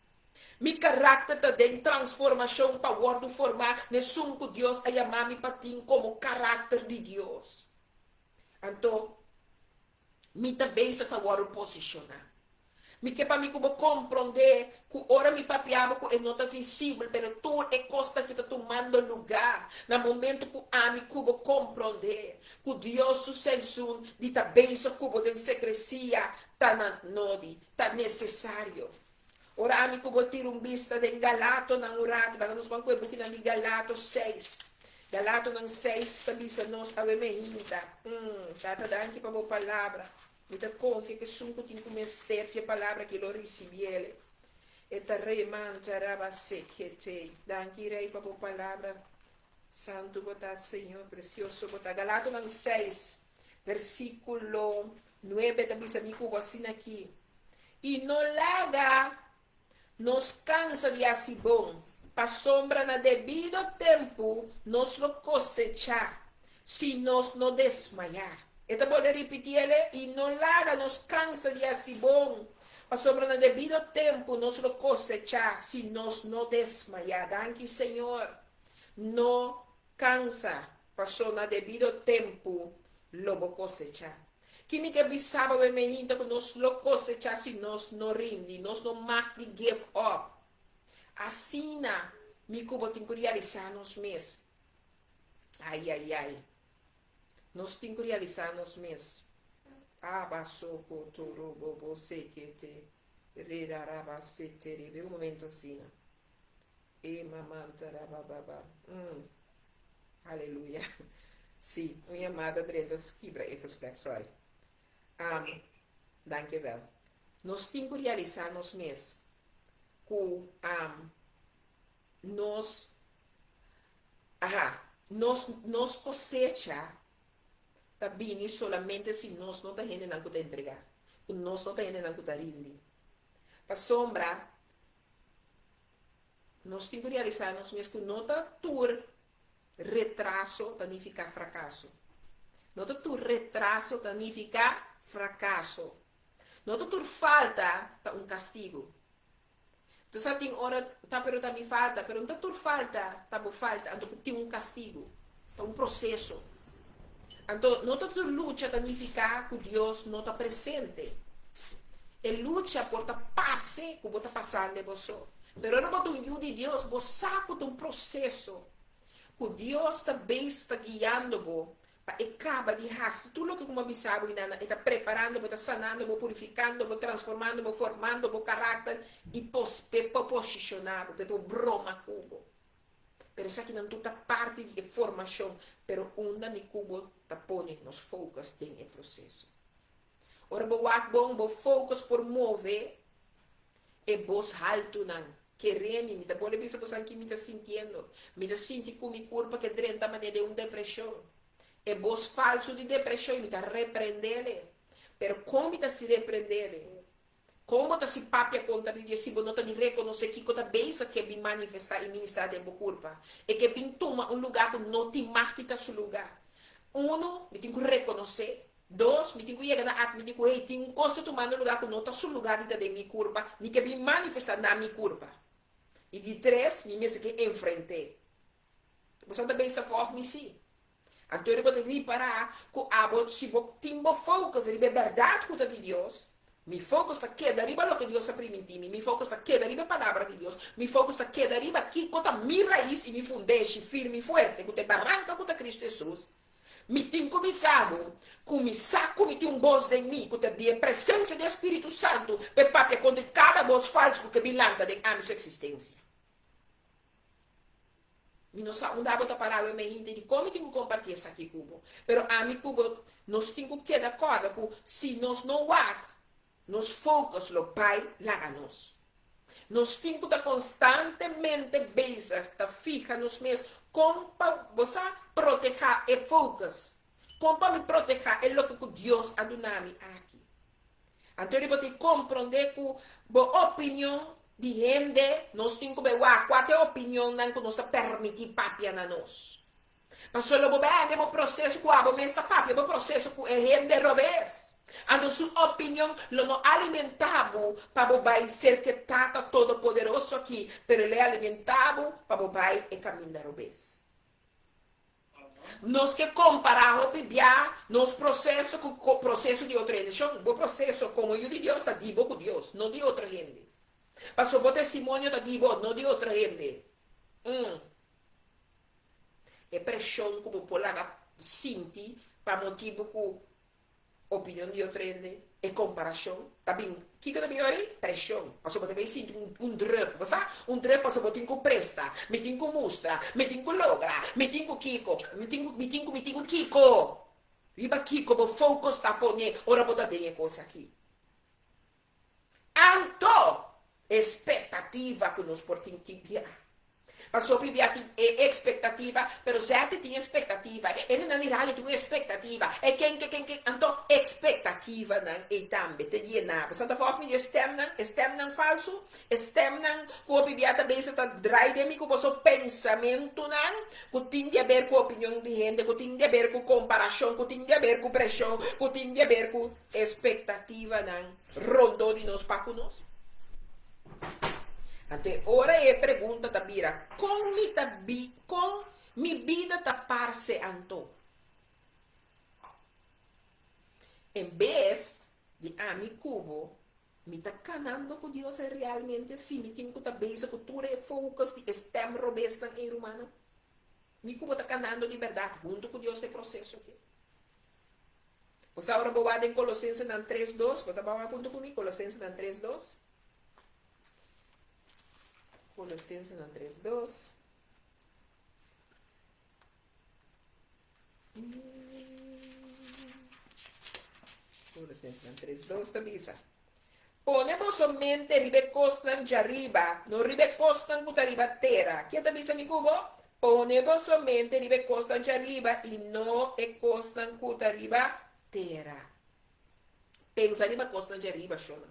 Mi carácter também transformação para guardo formar. Nessun que Deus a chamar me para ti como carácter de Deus. Então, mi também está guardo posicionar. Mi que para mim como compreender que ora mi papiaba que é nota visível, pero tu é costa que está tomando lugar. No momento que a mi como compreender que Deus sucessão de também se como de secrecia tá na nodi, tá necessário. Ora a mi como tiro vista de Galato na orado, para nos banco buki na Galato 6. Galato nang 6 também se nós avementa. Tata danke para boa palavra. Mita confia que sunco tin come sterti a palavra che lo risibiele. E te mangiarava secchete. Danke rei para boa palavra. Santo botar, Senhor, precioso botar. Galato nang 6, versículo 9, também se me cubo assim aqui. E não laga nos cansa de assim bom. Pa sombra na devido tempo, nos lo cosechar, se nos não desmaiar. Então, pode repetir ele, e não larga, nos cansa de assim bom. Pa sombra na devido tempo, nos lo cosechar, se nos não desmaiar. Danke, Senhor. Não cansa, passou na devido tempo, lo vou cosechar. Que me que bisaba o menino que nos lo cosechar, se nos não rinde, nos não marque give up. Assim, me cubo tem que realizar nos mesmos. Ai. Nós temos que realizar nos mesmos. Abassou, toro, bobo, sequete, rerarabacete, vê um momento assim. E mamantarabababa. Aleluia. Sim, minha amada Drenda, quebra, sorry. Danke wel. Nós temos que realizar nos mesmos. Nos cosecha também solamente se nós não estamos não que entregar, nós não estamos não que rinde. Para sombra, nós temos que realizar nós mesmos que não está tur retraso significa fracasso, não está tur retraso significa fracasso, não está tur falta tá castigo. Então, tem hora, pero também falta, pero não tá tur falta, tá falta, então tem castigo, tá processo. Então, não tá tur luta significa que Deus não está presente. E luta por tá passe que você passando de você. Pero não botou um de Deus, você sabe que um processo que Deus também está guiando você. Acaba de raça, tudo o que como sabe, está preparando, está sanando, está purificando, está transformando, está formando o caráter e para posicionar, para broma cubo. Pero isso aqui não toda parte de formação, pero onde me cubo está põe nos focos tem o processo. Ora, o focus por mover e vos alto não. Queremos, me está pode ver se você aqui me está sentindo, me está sentindo com minha corpo que drenta maneira de uma depressão. É voz falso de depressão, me está repreendendo. Pero como está se repreendendo? Como está se papia contra ele, se você não está reconhecer que cada vez que me manifestar e ministrar em corpo, é que me toma lugar que não tem mais que está seu lugar. Me tem que reconhecer. Dois, me tem que chegar na me tem que tem costo tomando lugar que não está seu lugar de meu corpo, nem que me manifestar na minha corpo. E de três, me mesmo que enfrentei. Você também está forte em si. Então, eu vou reparar que se você tem focus em verdade com Deus, meu foco está aqui, arriba lo que Deus ha permitido, meu foco está aqui, arriba a palavra de Deus, meu foco está aqui, arriba aqui, com a minha raiz e me fundeixe firme e forte, com a barranca com Cristo Jesus. Me tem começado, com me saco, me tem voz de mim, com a presença do Espírito Santo, para contra cada voz falsa que me lança de a sua existência. Mi não sabe onde a palavra me entende como tenho que compartilhar isso aqui com você. Pero a mim cubo nós temos que dar conta que se nós não vamos, nos focos o Pai laga-nos. Nós temos que estar constantemente beza, estar fixa nos mesmos, como para você proteger e focus, como para me proteger é o que Deus ha dado aqui. Então eu vou te compreender que a opinião de gente, nós temos que ver qual é a opinião que nós permitir papia na nós. Pastor, eu vou processo com a esta papi, eu processo com rende robes. A sua opinião, não alimentava para o ser que está todo poderoso aqui, pero ele alimentava para o pai e caminho da robes. Nós que comparamos nos processos com o processo de outra gente. O processo como eu de Deus está divo com Deus, não de outra gente. Pastor, o testemunho está divo, não de outra gente. É pressão como polaga senti para motivo com opinião de outra gente. É comparação. Tá bem? O que eu também aí? Pressão. Pastor, também sinto druk. Um druk, pastor, eu tenho que prestar. Me tenho que mostrar. Me tenho que lograr. Me tenho que Kiko. Me tenho que Kiko. Riba Kiko, o foco está ponendo. Ora, botar bem coisa aqui. Anto, expectativa que nos portamos que Passou por expectativa, pero se até tinha expectativa. Ele não era tinha expectativa. É quem, então, expectativa não e também te llenava. Santa forma de externan falso, externan que o bibiata bem se tá drai de mim com o seu pensamento não, que tem a ver com a opinião de gente, que tem a ver com comparação, que tem a ver com pressão, que tem a ver com expectativa não. Rondou de nós para nós. Até ora é pergunta da bira, com mi vida tapar-se anto. Em vez de mi cubo, me tá canando com Deus é realmente assim, me tenho que estar bem, se cultura é focus de estem robestan em humano. Me cubo tá canando de verdade, junto com Deus é processo aqui. Você agora vou em Colossenses 3:2, você vai junto comigo, Colossenses 3:2. Colossenses 3:2. Colossenses 3:2 também isso. Ponemos somente ribecostan de arriba, no ribecostan que arriba terra. Que também isso, amigo? Ponemos somente ribecostan de arriba e não ecostan que arriba terra. Pensa ribecostan de arriba, chama.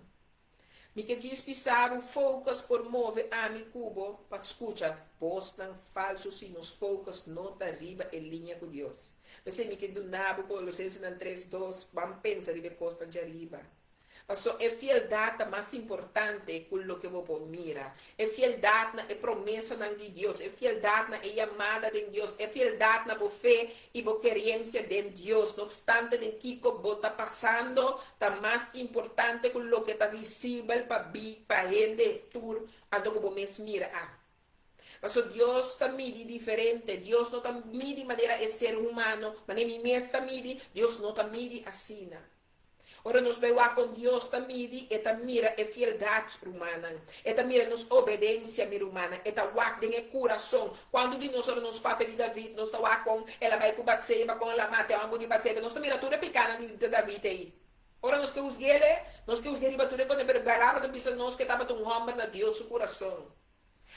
Mi que diz pisar o focus por move a mi cubo para escutar postam falsos sinos focus nota arriba em linha com Deus. Mas mi que do nabo Colossenses 3:2 vamos pensar e costa de arriba. Passou é fieldade mais importante que o que vou mira. É fieldade é promessa de Deus. É fieldade é chamada de Deus. É fieldade na fé e boa querência de Deus. Não obstante de que você está passando, está mais importante que o que está visível para a gente tur ando como me mira. Mas Deus está midi diferente. Deus não está midi de maneira de ser humano. Mas nem me está midi. Deus não está midi assim. Ora nos veio com Deus tamidi e mira é fieldade humana. E mira nos obediência humana. E wak den é coração. Quando de nós nos papel de David, nós está com ela vai com Batseba, com ela mata a de Batseba. Nós mira tudo picana de David aí. Ora nós que os guele, nós que os guele tudo quando berbalava da bisa nós que tava tão homem na Deus o coração.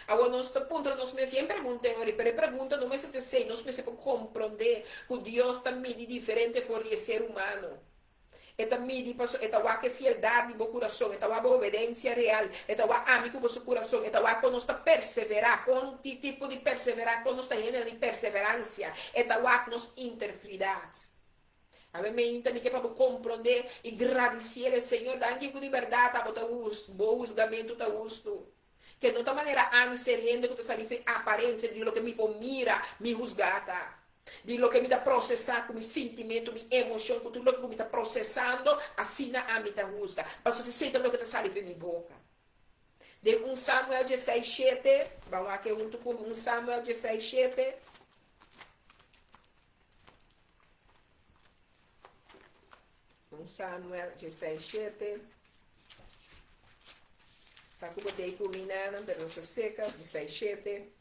Agora nós está ponto nós me sempre perguntem, ora pergunta não me se sei, nós me se compreender que Deus tamidi diferente for de ser humano. Eta midi paso eta wa que fieldade do coração, eta wa obediência real, eta wa amigo do seu coração, eta wa quando está perseverar, com que tipo de perseverar, quando está gênero de perseverança, eta wa nos integridade. A mim me entende que para compreender e agradecer ao Senhor da antigo de verdade, para o bom julgamento da justo. Que de outra maneira a me ser rende que te a aparência de lo que me mira, me juzgata. De lo que me está processando com meu sentimento, minha emoção, com tudo que me está processando, assim a me está juzga. Mas você sente o que está saindo da minha boca. De 1 Samuel 16:7, vamos aqui junto com 1 Samuel 16:7. Samuel 16:7. Sabe que eu botei com minha, pero se seca, 16:7.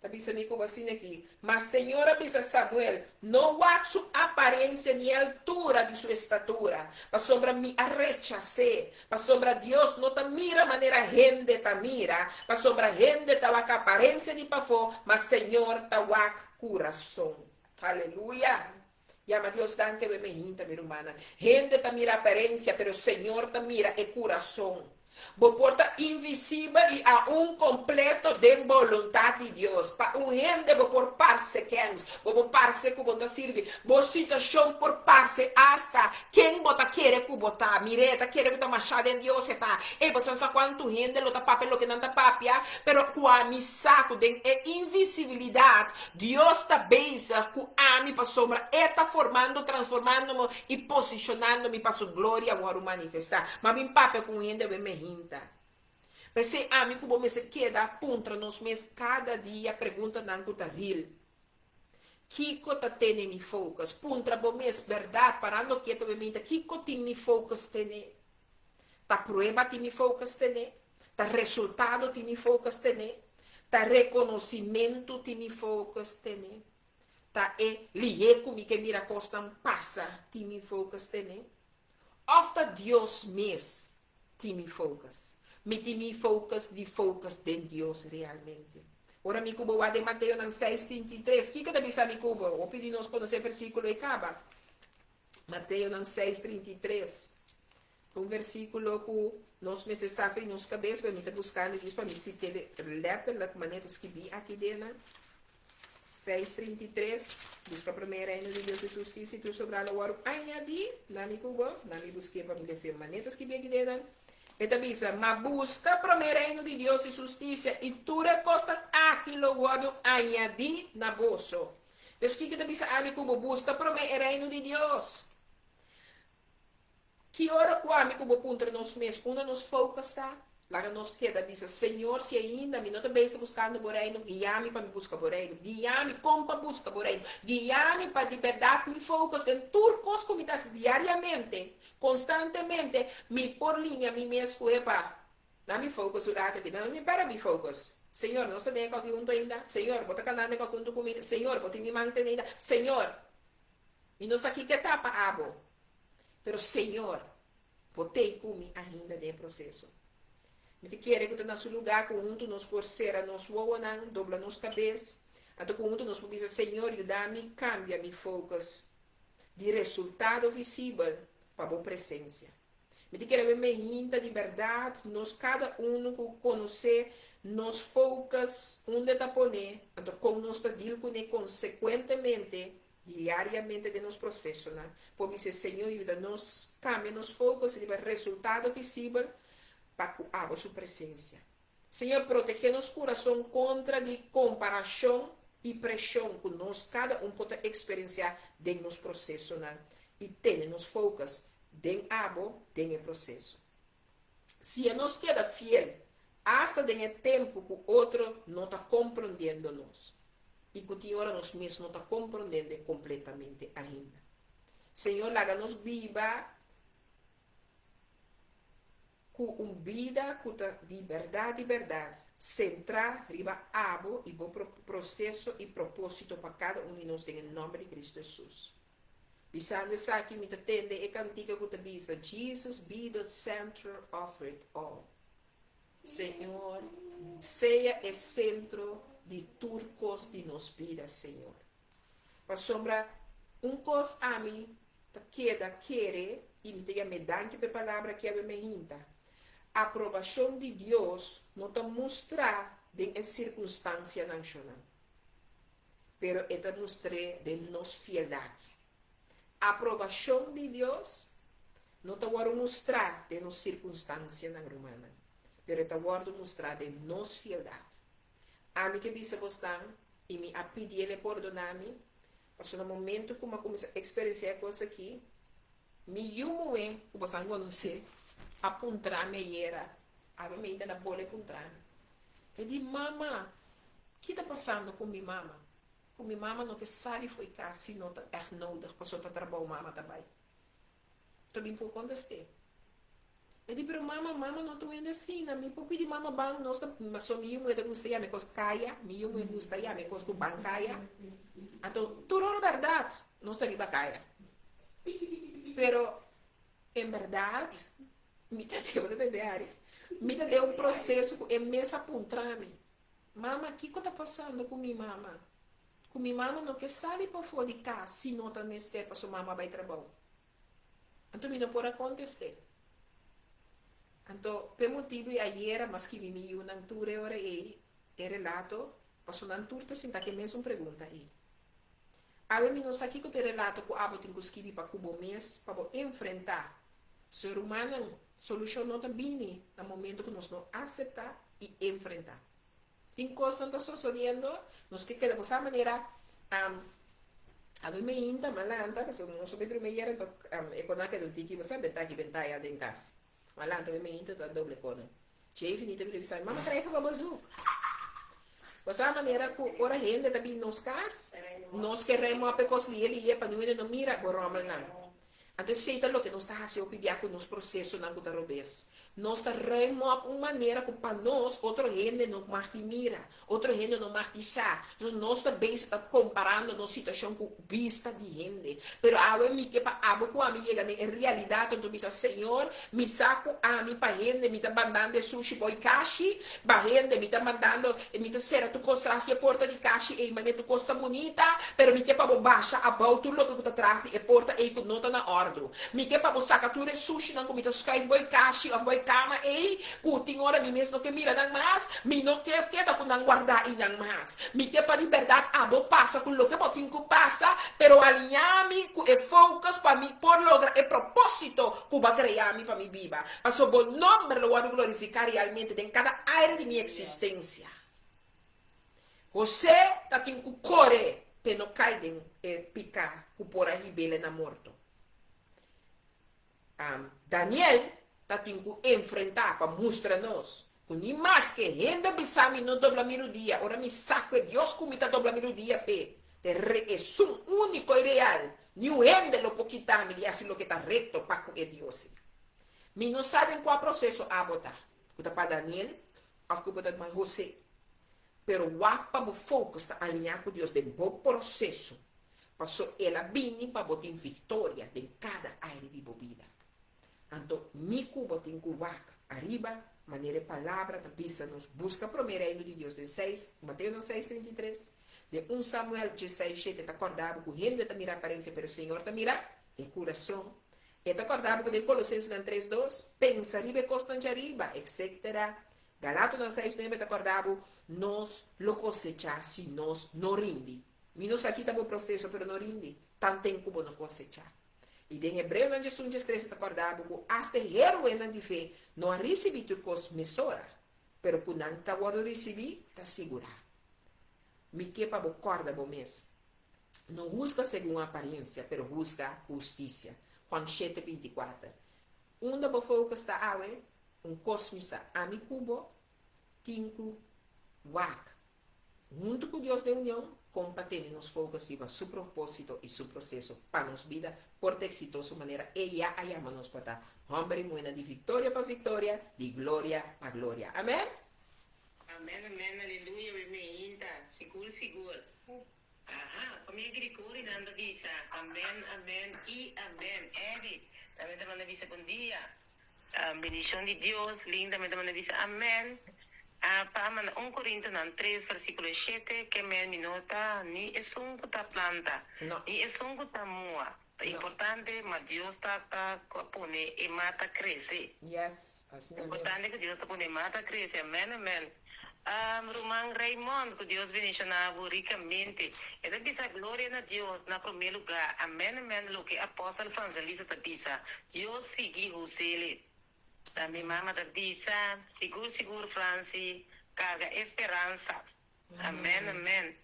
Bisa me como assim aqui. Mas Senhora bisa Samuel, não há sua aparência nem a altura de sua estatura. Para sombra me a rechacé. Para sombra Deus não ta mira maneira gente ta mira. Para sombra gente ta wak aparência de pafo, mas Senhor ta wak coração. Aleluia. Llama Deus danke me hinta, minha irmã. Gente ta mira aparência, pero Senhor ta mira e coração. Vou porta invisível e a completo de vontade de Deus. Para gente vou por parce quem, vou parce que bota serve, vou situação por parce hasta quem bota querer que bota, mireta querer que tá machada em Deus está. E você sabe quanto gente lo tá papel lo que não tá papia, pero com a mi saco de invisibilidade, Deus tá beisa com a mi para sombra, está formando, transformando-me e posicionando-me para sua glória agora manifestar. Mas mi papel com gente bem me hinta. Mas se a mim como se queda puntra nos mes cada dia pergunta não que tá real. Kiko tá tendo mi focus. Puntra bom mes verdade parando quieto bem minta. Kiko tem mi focus tene. Tá prueba tem mi focus tene. Tá resultado tem mi focus tene. Tá reconhecimento tem mi focus tene. Tá lieco mi que mira costam passa tem mi focus tene. Ofta Deus mes tem mi focus. Mi focus de Deus realmente. Ora mi cubo de Mateus 6:33. Que cada vez mi cubo? O pedi nos conhecer versículo e acaba. Mateus 6:33. Um versículo que nós me safre nos cabeças para me buscar diz para me se ter letra da maneira que escrevi aqui dentro. 6:33. Busca primeiro reino de Deus e justiça e tu sobrar o ouro añadir na mi cubo, na mi busquei para me descer maneira que escrevi aqui dentro. Então, mas busca primeiro reino de Deus e justiça e tu recosta aquilo guardo añadir na bolso. Então, que kita bisa ami como busca primeiro reino de Deus. Que hora que ami como punta nos mês, uma nos focus tá? Lá nos queda bisa, Senhor, se ainda me não também está buscando por reino, guia-me para me buscar por reino, guia-me como para buscar por reino, guia-me para de verdade me focus em turcos comidas diariamente. Constantemente, me por linha, me escuepa. Não me focus durante de não me para me focus. Senhor, não estou dentro qualquer um ainda. Senhor, bota canal qualquer um comida. Senhor, bota me manter ainda. Senhor, e não sei que etapa abo. Pero Senhor, botei comigo ainda de processo. Me te quer que tu na seu lugar com um tu nos porcera, nos woanan, dobla nos cabeça. Ato com um tu nos publica, Senhor, ajuda-me, cambia me focus de resultado visível para a boa presença. Me te quer me hinta de verdade, nós cada um conhecer, nos focus, onde está poner, ato com nos pedir com consequentemente, diariamente de nos processo, né? Por isso, Senhor, ajuda-nos, cambia nos focus de resultado visível para a sua presença. Senhor, protege-nos coração contra de comparação e pressão que nós, cada um, pode experienciar dentro dos processos, né? E ter nos focus dentro do processo. Se nos queda fiel, hasta dentro tempo que o outro não está compreendendo nós. E que o Senhor nos mesmos não está compreendendo completamente ainda. Senhor, haga-nos viva com vida de verdade, centrar, riba, abo e bom processo e propósito para cada um de nós, em nome de Cristo Jesus. Bisando essa aqui, me atende e cantica que bisa, Jesus be the center of it all. Senhor, seja o centro de turcos de nos vidas, Senhor. Para sombra, cos a mim, queda querer, e me tenha medante para a palavra que é me hinta. A aprovação de Deus não te mostra em circunstância nacional, pero te mostra de nos fiedade. A aprovação de Deus não te vai mostrar de nos circunstância romana, pero te vai mostrar de nos fiedade. A mim que bisa bostan e me a pedir ele perdonar-me, mas no momento que eu comecei a experienciar coisa aqui, me yumo que você não conhece, apontar-me era, a mim ainda na bola apontar. Eu disse, mama, o que está passando com minha mama? Com minha mama não que sai foi cá, se não está nodig, passou para trabalhar mama também. Também por contestar. Eu disse, pero mama não estou indo assim, na minha pupi de mama bang, nós mas só me yumo eu gostei, me cos caia, me yumo eu gostei, me cos com bancaia. Então, tudo é verdade, não está riba caia. Pero, em verdade, me deu processo e me apontar-me. Mama, o que está passando com minha mama? Com minha mama não quer sair para fora de casa, se não está nesse para sua mama vai trabalhar. Então, não pode acontecer. Então, per motivo ayer, mas que me unang ture ora e relato, passou na turta sinta que mesmo pergunta aí. Ave mi nos aqui que te relato que abo tem que escrever para cubo mês para enfrentar ser humano solução não também no momento que nós não aceitar e enfrentar. Tem coisas que estão sucedendo, nós que queremos essa maneira ave me inta malanta, porque não sou bedroom me era é quando aquele tiki você beta que benta aí em casa. Malanta me inta da doble cona. Chei finita me disse, mama creio que vamos o essa maneira que ora gente também nos cas, nós queremos a pecos ele para não mira borramos não. Então seita lo que nós está fazendo pibiar com nos processos na cuta robes. Nós está remo uma maneira que para nós outro gente não marti mira, outro gente não marti chá. Então nós também está comparando nossa situação com vista de gente. Pero agora me que para abo com a minha chega em realidade então bisa Senhor, me saco a mim para gente, me está mandando sushi boy kashi, para gente me está mandando, me está será tu costraste a porta de kashi e mane tu costa bonita, pero me que para baixa a tudo lo que tu atrás de porta e que não está na ordem. Mi que para buscar captura sushi não comida sky boy kashi of boy kama e puting ora mi mesmo que mira nang mas mi no que da com nang guardar e nang mas mi que para liberdade abo passa com lo que botin que passa pero alinhar-me com e focus para mi por lograr e propósito que va criar mi para mi viva passo bom nome lo vou glorificar realmente em cada área de minha existência. Você tá tem que correr para não cair e picar com por a ribele na morto. Daniel está tendo que enfrentar para mostrar-nos que nem mais que ainda bisami não dobla miro dia, ora me saco é Deus como está dobla miro dia pe, é um único e real, nem ainda lo poquitami e assim lo que está reto para que é Deus. Me não sabem qual processo a botar, que está para Daniel, ou que botar para José, pero o para o foco está alinhado com Deus de bom processo, passou ela bem para botar vitória em cada área de vida. Então, mico botem cubac arriba, maneira palavra da pisa nos busca primeiro reino de Deus de 6, Mateus 6:33, de 1 Samuel 16:7, está acordado que gente está mirando a aparência, pero o Senhor está mirando o coração. Está acordado que de Colossenses 3:2, pensa arriba, constante arriba, etc. Galatas 6:9 está acordado, nós lo cosechar se nós não rinde. Minos aqui está o processo, pero não rinde, tanto tempo como não cosechar. E em Hebreu 11:13 está acordado que hasta heroína de fé não recebi tudo que mesora, pero por não está receber, está segura. Me que para o corda bom mês. Não busca segundo a aparência, pero busca justiça. Juan 7:24. Onde o foco está awe, cosmisa ami cubo, tinku, wak. Junto com Deus de união, compartilhe nos focos viva su propósito e su processo para nos vida por exitosa maneira ella ayama-nos para hombre muena de vitória para vitória, de glória para glória. Amém? Amém, amém, aleluia, me inta, seguro, seguro. Aha, comigo Grigori dando visa, amém, amém e amém. Edi, também dando visa bom dia. Bendição de Deus, linda, também dando visa, amém. Para 1 Corintios 3, versículo 7, que me minota, ni es un puta planta, no. Ni es un puta mua. Importante, mas Deus está pone e mata cresce. Yes, assim é Importante que Deus está pone e mata cresce. Amém, amém. Román Raymond, que Deus bendicionava ricamente. E da bisa glória a Deus na primeiro lugar. Amém, amém. Lo que apóstolo Francelisa está bisa. Deus sigue o sele. A minha mamãe da bisa, seguro, Franci, carga esperança. Amém, amém.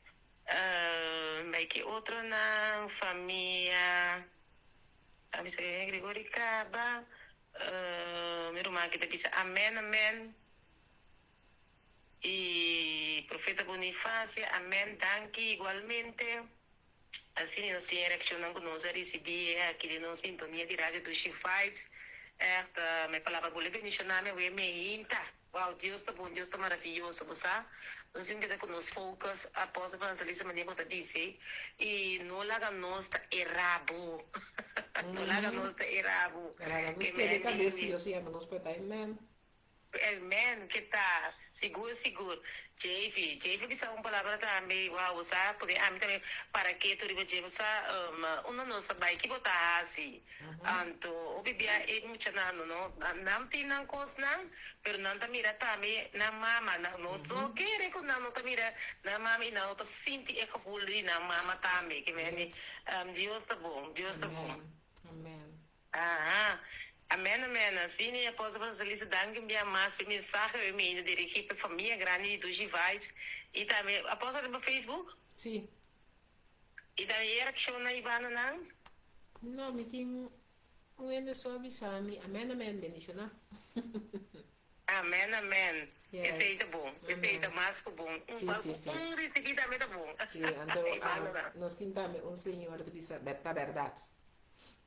Mas que outro na família, a bisa Gregório Caba, meu irmão que da bisa, amém, amém. E profeta Bonifácio, amém, danke igualmente. Assim, nós reaccionamos com nós a receber aqui na sintonia de rádio do G5. Minha palavra vou bendicionar meu me inta. Uau, Deus está bom, Deus está maravilhoso, você? Nós temos que nos focus após a evangelista maneira que dizer e não larga nós tá errado. Não larga nós tá errado. Que me cabeça que eu sei, mas nós podemos, amém. Amen, que tá seguro, seguro. JV bisa uma palavra também, uau, sabe? Porque a mim também, para que tu riba JV, sabe? Não sabe que botar assim. Anto, o bebê é muito nano, não? Não tem não coisa não, pero não tá mira também na mama, não só querer que não tá mira na mama e não tá senti é que fully na mama também, que vem. Deus tá bom, Deus tá bom. Amen. Ah, amém, amém. Assim, a apóstolo Evangelista, danke minha mais por mensagem, eu me dirigi para a família grande do G-Vibes. E também, apóstolo no Facebook? Sim. E também era que show na Ivana, não? Não, me tem um ainda só avisar-me. Amém, amém, bendicionar. Amém, amém. Yes. Esse aí tá bom. Esse aí tá mais que bom. Sim. Recebi também tá bom. Sim, então, nós tentamos senhor de bisa, da verdade.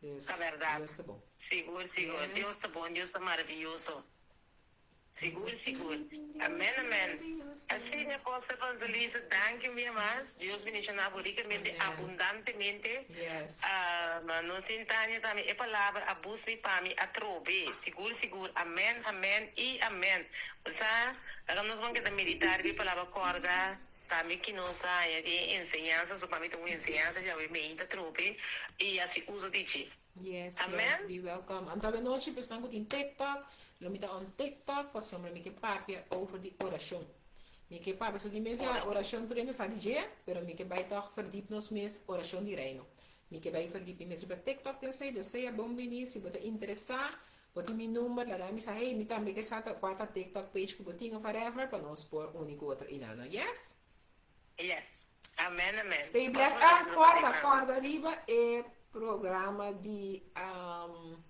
A verdade. Deus tá bom. Seguro. Yes. Deus tá bom, Deus tá maravilhoso. Seguro. Amém, amém. Assim, apóstolo Evangelista, danke minha mais. Deus me deixa ricamente, abundantemente. Yes. Nós tentamos também a palavra, a busca para mim, a trobe. Seguro. Amém e amém. Agora nós vamos meditar a palavra corda. Também que nós saia de ensinança, somente uma ensinança, já vem ainda trobe. E assim uso de ti. Yes, Amen. be welcome. En dan noche pues dan in TikTok. Lo mita on TikTok, pas sombra mi que papia over die oração. Mi que papia, so die mensen oração por ainda sabe dia, pero mi que vai toch verdiep nos mes oração di reino. Mi que vai verdiep mes op TikTok dan sei bom venir, se você interessar, boti mi nummer, laga mi sa hey, mi também que sata quata TikTok page que botinga forever para nós por único outro inana. Yes? Yes. Amém. Stay blessed. Acorda arriba e programa de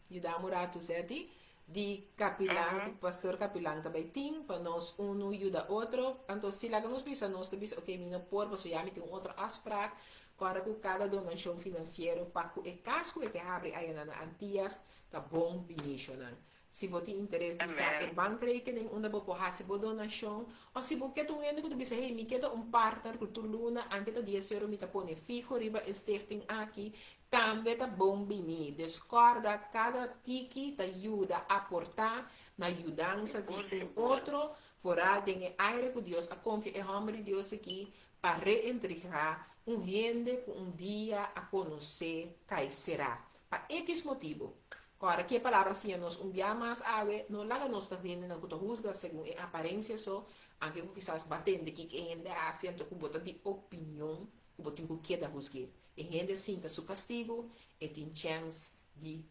Yudamurato Seti, de Capilang, Pastor Capilang Tabaiting, para nós um ajuda outro. Então, se lá nos bisa, nós bisa, ok, mina por, você já me tem outra afspraak, para que cada donação financeira, para que o casco que abre aí na Antias, tá bom, binicionan. Se você interesse de saber bankrekening onde você pode fazer donação, ou se você quer um ende que você hey, me quer partner que tu luna, anche da 10 euro me tá pone fijo riba stichting aqui, também tá bom bini. Descorda cada tiki te ajuda a aportar na ajudança de outro, fora de aire que Deus a confia e homem de Deus aqui para reentrigar gente que dia a conhecer quem será. Para X motivo. Agora, que palavra assim, nos dia mais ave, não laga nos também na que juzga segundo a aparência só, anche que quizás batendo que ainda há sempre que bota de opinião, que bota que da juzgue. E ainda sinta seu castigo e tem chance de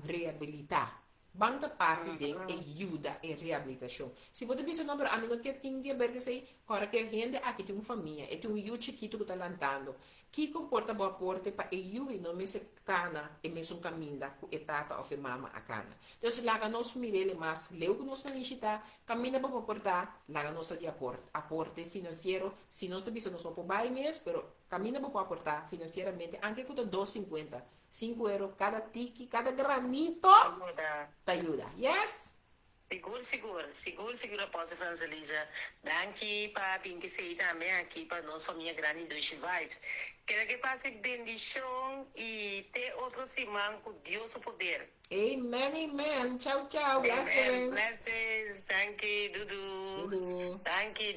reabilitar. Banda parte de ajuda e reabilitação. Se você pensa no a mim que tem que ver que sei, agora que gente aqui tem uma família, e tem um yuchi que tu está lantando, que comporta boa porta para ajuda não me se cana e me um caminho da que tata ou mama a cana. Então se laga nós mirele mas leu que nós não chita, caminha para portar, laga nós de aporte financeiro, se nós te bisa nós não pode mês, pero caminha para aportar financeiramente, anche que 2,50, 5 euros cada tiki, cada granito, te ajuda. Yes? Seguro, apóstolo Evangelista. Danke para quem que sei também aqui para nós família grande do Vibes. Quero que passe bendição e ter outro semana com Deus o poder. Amen. Tchau. Blessings. Blessings. Thank you, Dudu. Thank you.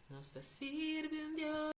Nos sirve Dios.